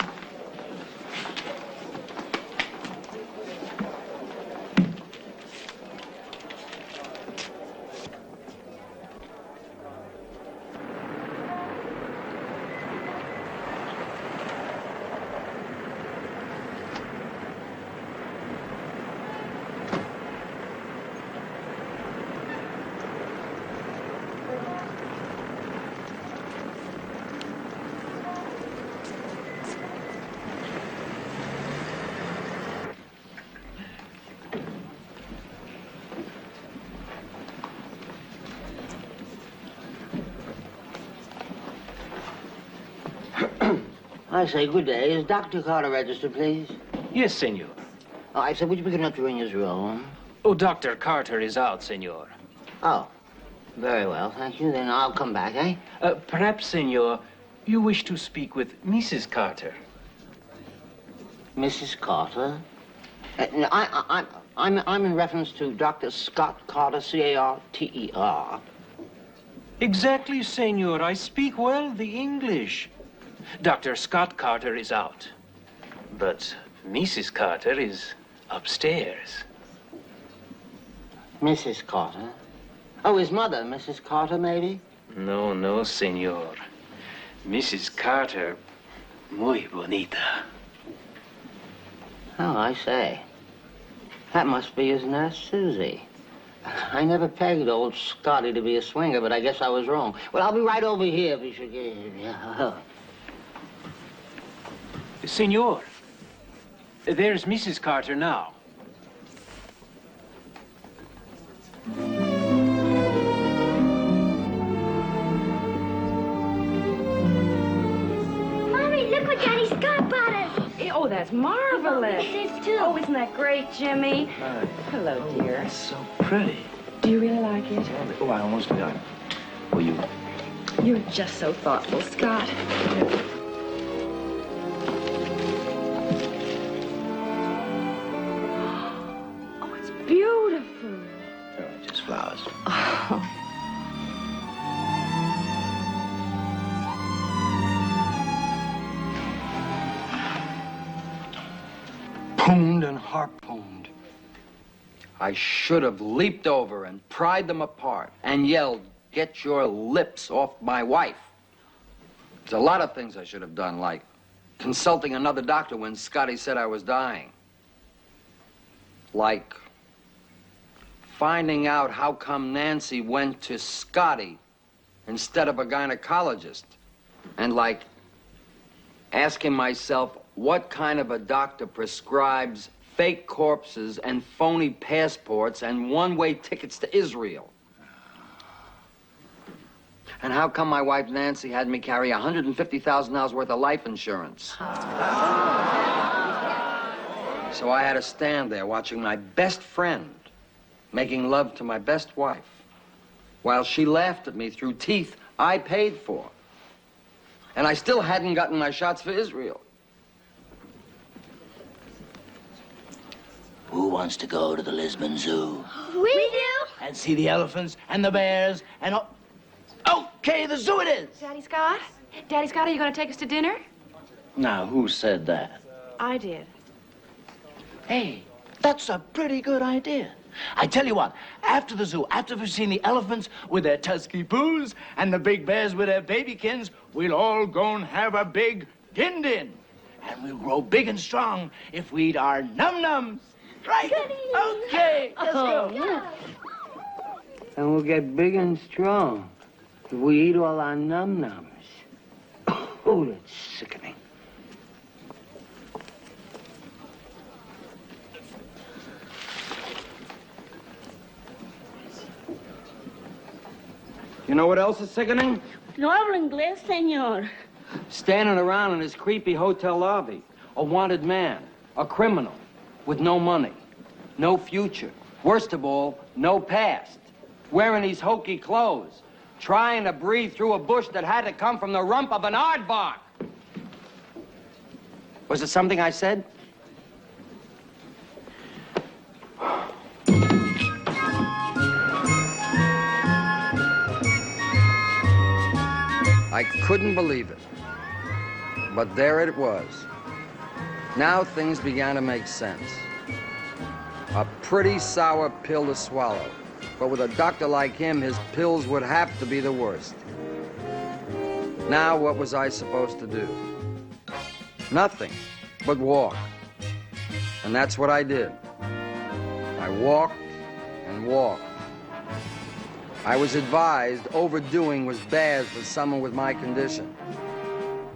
S16: I say, good day. Is Dr. Carter registered, please?
S5: Yes, senor.
S16: Oh, I said, would you be good enough to ring his room?
S5: Oh, Dr. Carter is out, senor.
S16: Oh, very well, thank you. Then I'll come back, eh?
S5: Perhaps, senor, you wish to speak with Mrs. Carter.
S16: Mrs. Carter? No, I'm in reference to Dr. Scott Carter, C-A-R-T-E-R.
S5: Exactly, senor. I speak well the English. Dr. Scott Carter is out. But Mrs. Carter is upstairs.
S16: Mrs. Carter? Oh, his mother, Mrs. Carter, maybe?
S5: No, senor. Mrs. Carter, muy bonita.
S16: Oh, I say. That must be his nurse, Susie. I never pegged old Scotty to be a swinger, but I guess I was wrong. Well, I'll be right over here if you should get here.
S5: Senor, there's Mrs. Carter now.
S3: Mommy, look what Daddy Scott bought us.
S6: Oh, that's marvelous.
S3: This too.
S6: Oh, isn't that great, Jimmy?
S11: Hi.
S6: Hello, dear.
S11: That's so pretty.
S6: Do you really like it?
S11: Oh, I almost forgot. Will you?
S6: You're just so thoughtful, Scott. Oh, it's beautiful.
S11: Oh, just flowers.
S6: Oh.
S2: Pooned and harpooned. I should have leaped over and pried them apart and yelled, "Get your lips off my wife." There's a lot of things I should have done, like consulting another doctor when Scotty said I was dying. Like finding out how come Nancy went to Scotty instead of a gynecologist. And like asking myself what kind of a doctor prescribes fake corpses and phony passports and one-way tickets to Israel. And how come my wife Nancy had me carry $150,000 worth of life insurance? So I had to stand there watching my best friend making love to my best wife while she laughed at me through teeth I paid for. And I still hadn't gotten my shots for Israel.
S17: Who wants to go to the Lisbon Zoo?
S3: We do.
S17: And see the elephants and the bears and all... Okay, the zoo it is.
S6: Daddy Scott? Daddy Scott, are you going to take us to dinner?
S17: Now, who said that?
S6: I did.
S17: Hey, that's a pretty good idea. I tell you what, after the zoo, after we've seen the elephants with their tusky poos and the big bears with their babykins, we'll all go and have a big din-din. And we'll grow big and strong if we eat our num-nums. Right? Okay, let's go.
S16: And we'll get big and strong if we eat all our num-nums. Oh, that's sickening.
S2: You know what else is sickening?
S20: No hablo inglés, señor.
S2: Standing around in his creepy hotel lobby, a wanted man, A criminal with no money, no future. Worst of all, no past. Wearing these hokey clothes. Trying to breathe through a bush that had to come from the rump of an aardvark. Was it something I said? I couldn't believe it. But there it was. Now things began to make sense. A pretty sour pill to swallow. But with a doctor like him, his pills would have to be the worst. Now, what was I supposed to do? Nothing but walk. And that's what I did. I walked and walked. I was advised overdoing was bad for someone with my condition.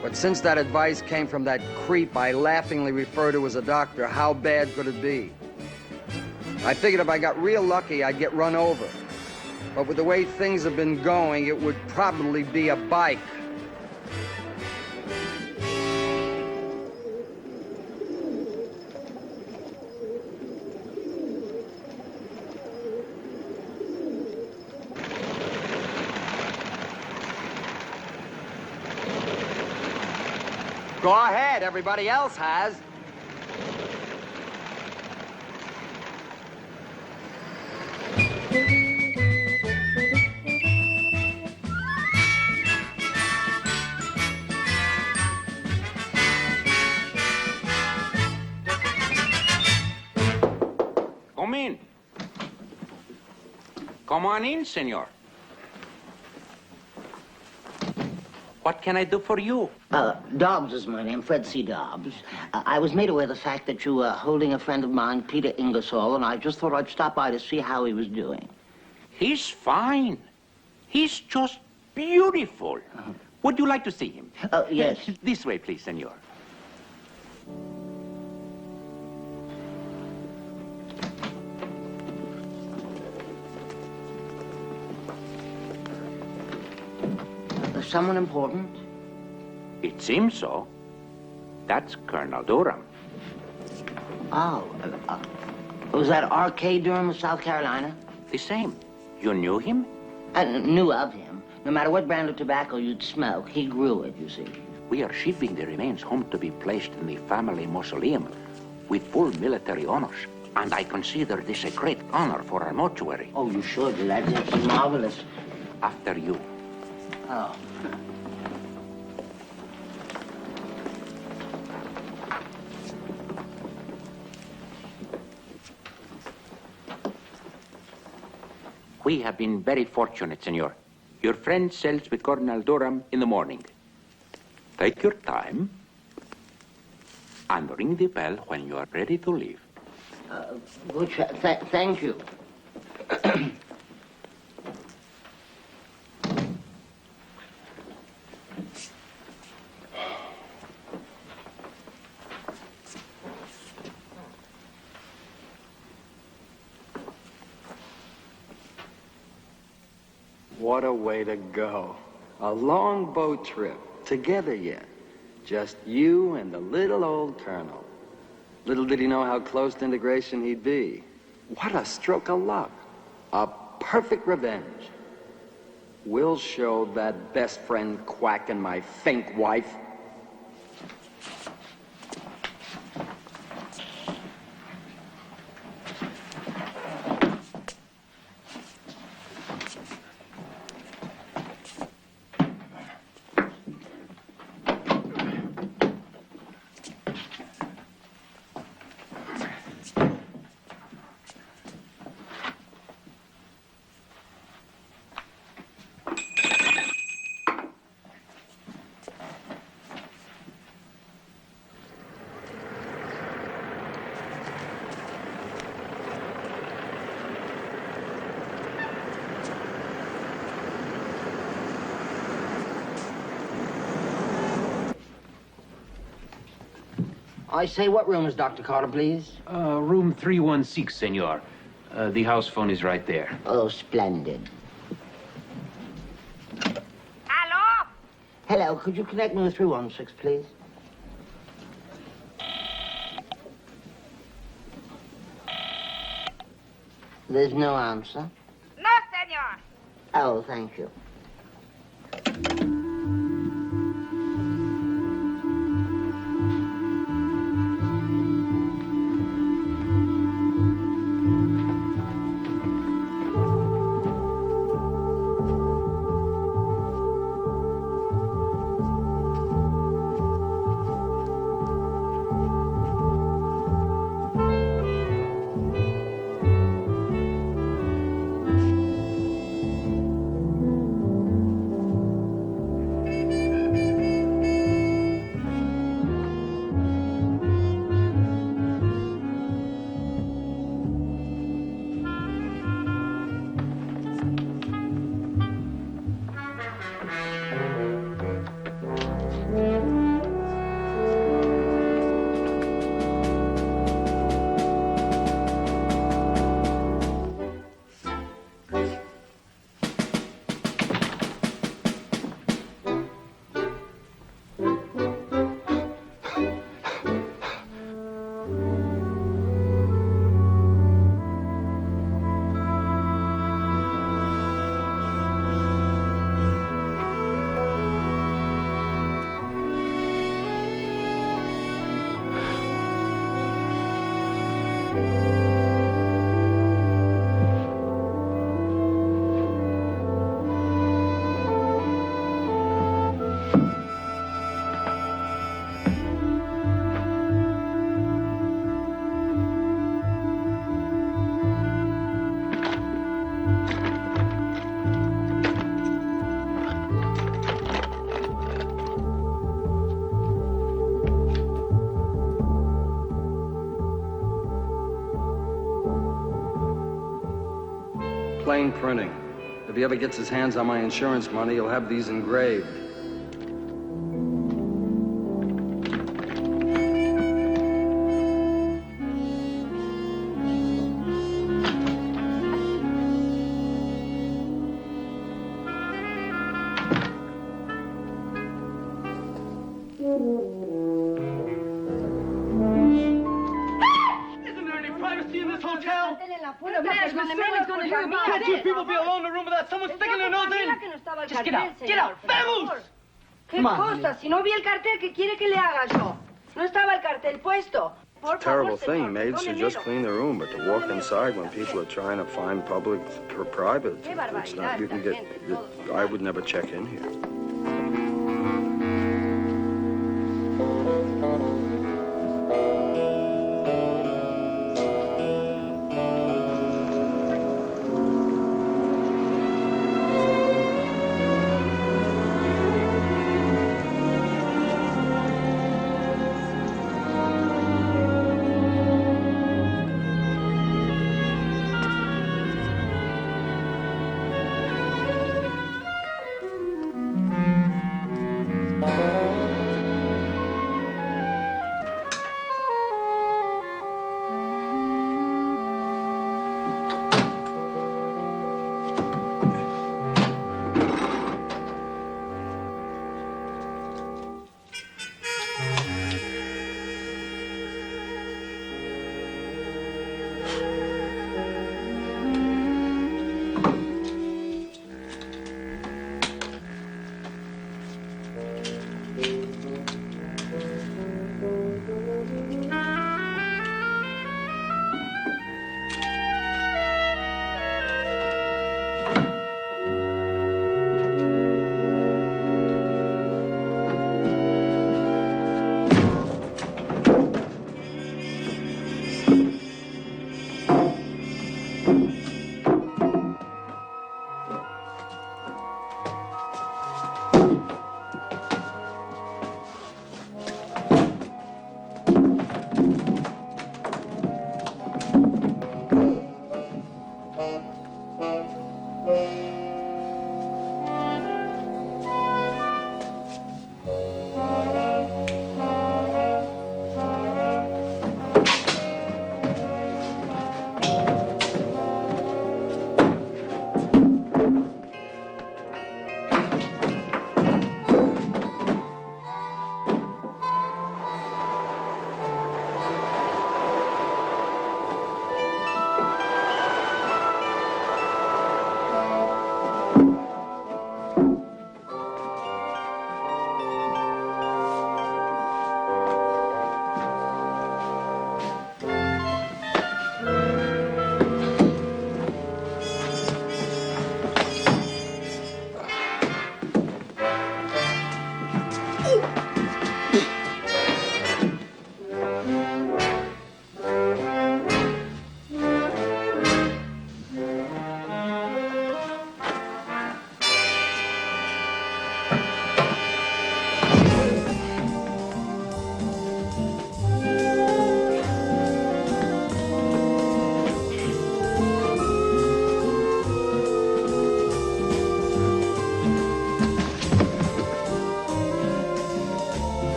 S2: But since that advice came from that creep I laughingly refer to as a doctor, how bad could it be? I figured if I got real lucky, I'd get run over. But with the way things have been going, it would probably be a bike. Go ahead, everybody else has.
S7: Come in. Come on in, senor. What can I do for you?
S16: Dobbs is my name, Fred C. Dobbs. I was made aware of the fact that you were holding a friend of mine, Peter Ingersoll, and I just thought I'd stop by to see how he was doing.
S7: He's fine. He's just beautiful. Would you like to see him?
S16: Yes.
S7: This way, please, senor.
S16: Someone important?
S7: It seems so. That's Colonel Durham.
S16: Oh, was that R.K. Durham of South Carolina?
S7: The same. You knew him?
S16: I knew of him. No matter what brand of tobacco you'd smoke, he grew it, you see.
S7: We are shipping the remains home to be placed in the family mausoleum with full military honors. And I consider this a great honor for our mortuary.
S16: Oh, you should. That's marvelous.
S7: After you.
S16: Oh.
S7: We have been very fortunate, senor. Your friend sails with Colonel Durham in the morning. Take your time and ring the bell when you are ready to leave.
S16: Thank you.
S2: What a way to go. A long boat trip. Together yet. Just you and the little old colonel. Little did he know how close to integration he'd be. What a stroke of luck. A perfect revenge. We'll show that best friend quack and my fake wife.
S16: I say, what room is Dr. Carter, please?
S5: Room 316, senor. The house phone is right there.
S16: Oh, splendid.
S4: Hello?
S16: Hello, could you connect me with 316, please? There's no answer?
S4: No, senor.
S16: Oh, thank you.
S2: Plain printing. If he ever gets his hands on my insurance money, he'll have these engraved.
S14: Isn't there any privacy in this hotel? Can't you people be alone in a room without someone sticking their nose in? Just get out. Get out. Vamos!
S15: ¿Qué cosa? Si no vi el cartel, ¿qué quiere que le haga yo? No estaba el cartel puesto. Por
S2: Terrible
S15: favor,
S2: thing.
S15: señor,
S2: Maids should just clean the room, but to walk inside when people are trying to find public or private, it's not. You can get. I would never check in here.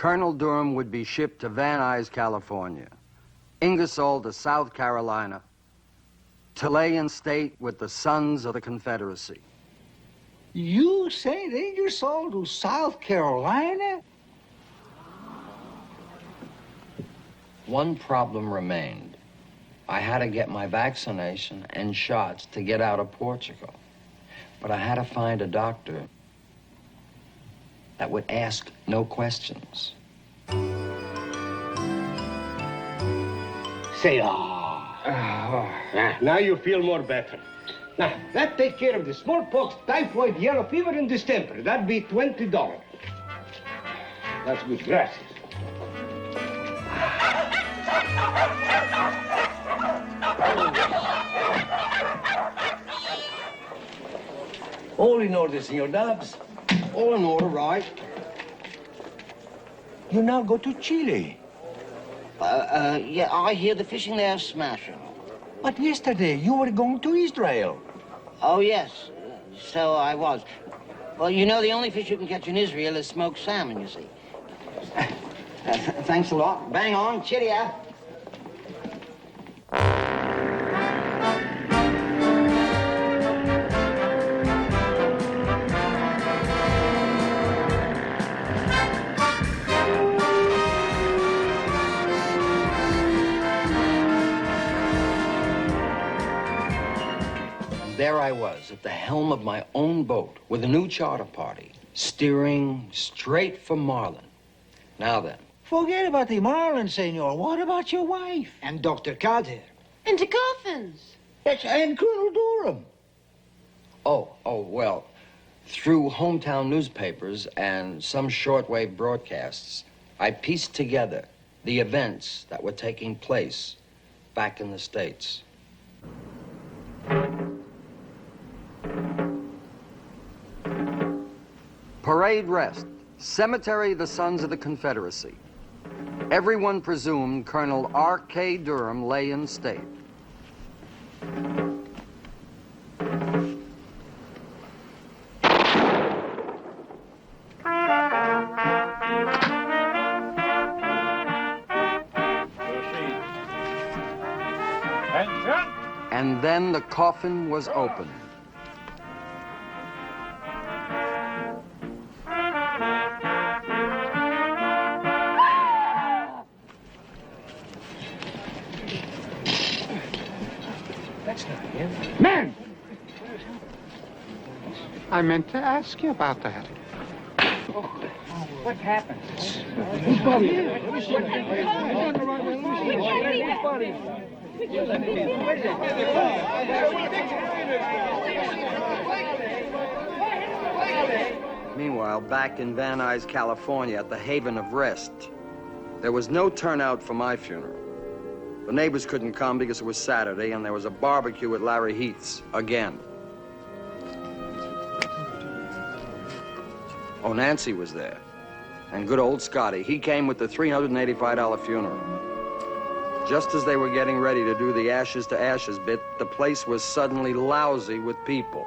S2: Colonel Durham would be shipped to Van Nuys, California, Ingersoll to South Carolina, to lay in state with the Sons of the Confederacy.
S19: You sent Ingersoll to South Carolina?
S2: One problem remained. I had to get my vaccination and shots to get out of Portugal. But I had to find a doctor that would ask no questions.
S20: Say, now you feel more better. Now, that take care of the smallpox, typhoid, yellow fever, and distemper. That'd be $20. That's good. Gracias. All in order, Senor Dubs.
S2: All in order, right?
S20: You now go to Chile.
S16: Yeah, I hear the fishing there is smashing.
S20: But yesterday you were going to Israel.
S16: Oh, yes. So I was. Well, you know, the only fish you can catch in Israel is smoked salmon, you see. Thanks a lot. Bang on. Cheerio.
S2: There I was, at the helm of my own boat, with a new charter party, steering straight for Marlin. Now then.
S19: Forget about the Marlin, senor. What about your wife?
S14: And Dr. Carter.
S21: And the coffins.
S19: Yes, and Colonel Durham.
S2: Oh, well, through hometown newspapers and some shortwave broadcasts, I pieced together the events that were taking place back in the States. Parade rest. Cemetery of the Sons of the Confederacy. Everyone presumed Colonel R.K. Durham lay in state. And then the coffin was opened.
S19: Man! I meant to ask you about that.
S14: What happened?
S2: Meanwhile, back in Van Nuys, California, at the Haven of Rest, there was no turnout for my funeral. The neighbors couldn't come because it was Saturday, and there was a barbecue at Larry Heath's again. Oh, Nancy was there. And good old Scotty, he came with the $385 funeral. Just as they were getting ready to do the ashes to ashes bit, the place was suddenly lousy with people.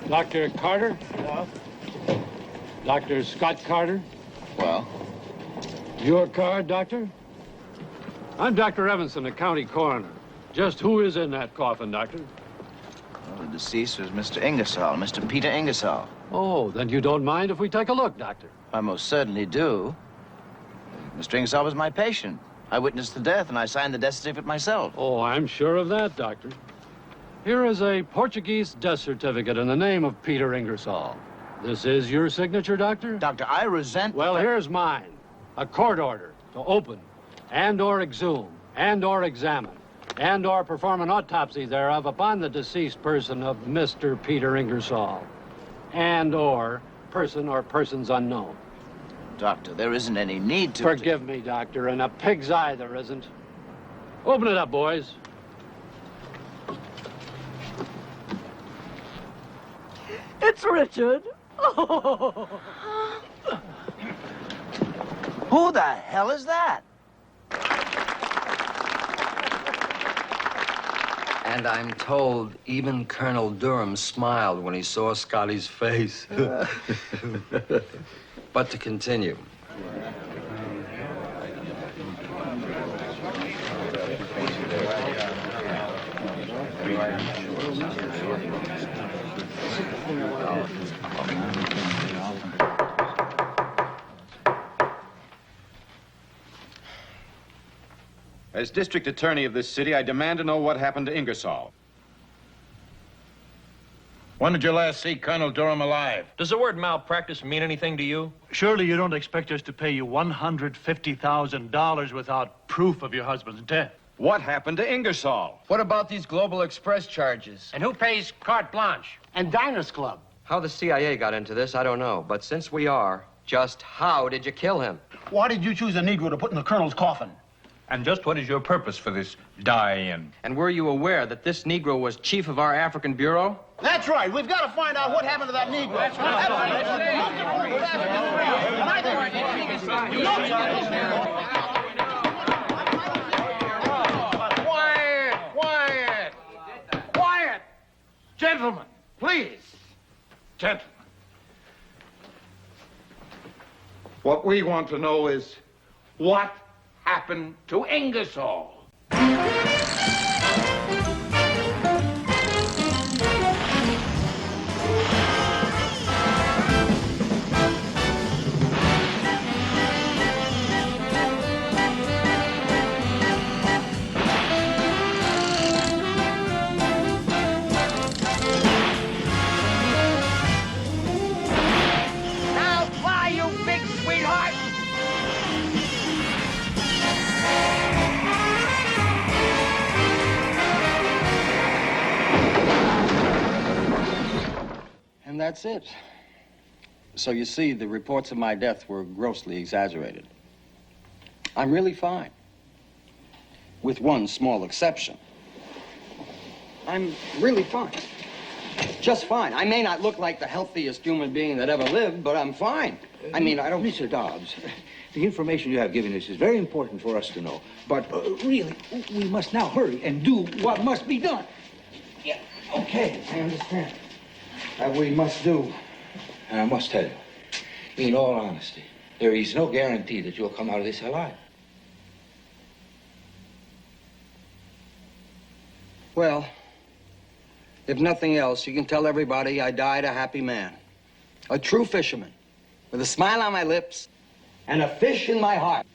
S10: Dr. Carter?
S11: Hello?
S10: Dr. Scott Carter?
S11: Well?
S10: Your card, Doctor? I'm Dr. Evanson, a county coroner. Just who is in that coffin, Doctor?
S11: Well, the deceased was Mr. Ingersoll, Mr. Peter Ingersoll.
S10: Oh, then you don't mind if we take a look, Doctor?
S11: I most certainly do. Mr. Ingersoll was my patient. I witnessed the death, and I signed the death certificate myself.
S10: Oh, I'm sure of that, Doctor. Here is a Portuguese death certificate in the name of Peter Ingersoll. This is your signature, Doctor?
S11: Doctor, I resent...
S10: Well, here's mine. A court order to open and/or exhume and/or examine and/or perform an autopsy thereof upon the deceased person of Mr. Peter Ingersoll and/or person or persons unknown.
S11: Doctor, there isn't any need to...
S10: Forgive me, Doctor. In a pig's eye, there isn't. Open it up, boys.
S21: It's Richard. Oh.
S17: Who the hell is that?
S2: And I'm told even Colonel Durham smiled when he saw Scotty's face. But to continue.
S12: As district attorney of this city, I demand to know what happened to Ingersoll.
S22: When did you last see Colonel Durham alive?
S23: Does the word malpractice mean anything to you?
S24: Surely you don't expect us to pay you $150,000 without proof of your husband's death.
S12: What happened to Ingersoll?
S2: What about these Global Express charges?
S20: And who pays carte blanche?
S14: And Diners Club.
S2: How the CIA got into this, I don't know. But since we are, just how did you kill him?
S22: Why did you choose a Negro to put in the Colonel's coffin?
S23: And just what is your purpose for this die-in?
S2: And were you aware that this Negro was chief of our African Bureau?
S22: That's right. We've got to find out what happened to that Negro.
S20: Quiet! Gentlemen, please. Gentlemen. What we want to know is what happened to Ingersoll?
S4: Now fly, you big sweetheart!
S2: And that's it. So you see, the reports of my death were grossly exaggerated. I'm really fine. With one small exception. I'm really fine. Just fine. I may not look like the healthiest human being that ever lived, but I'm fine. I mean, I don't...
S1: Mr. Dobbs, the information you have given us is very important for us to know. But really, we must now hurry and do what must be done.
S2: Yeah, okay, I understand. That we must do.
S1: And I must tell you, in all honesty, there is no guarantee that you'll come out of this alive.
S2: Well, if nothing else, you can tell everybody I died a happy man. A true fisherman, with a smile on my lips and a fish in my heart.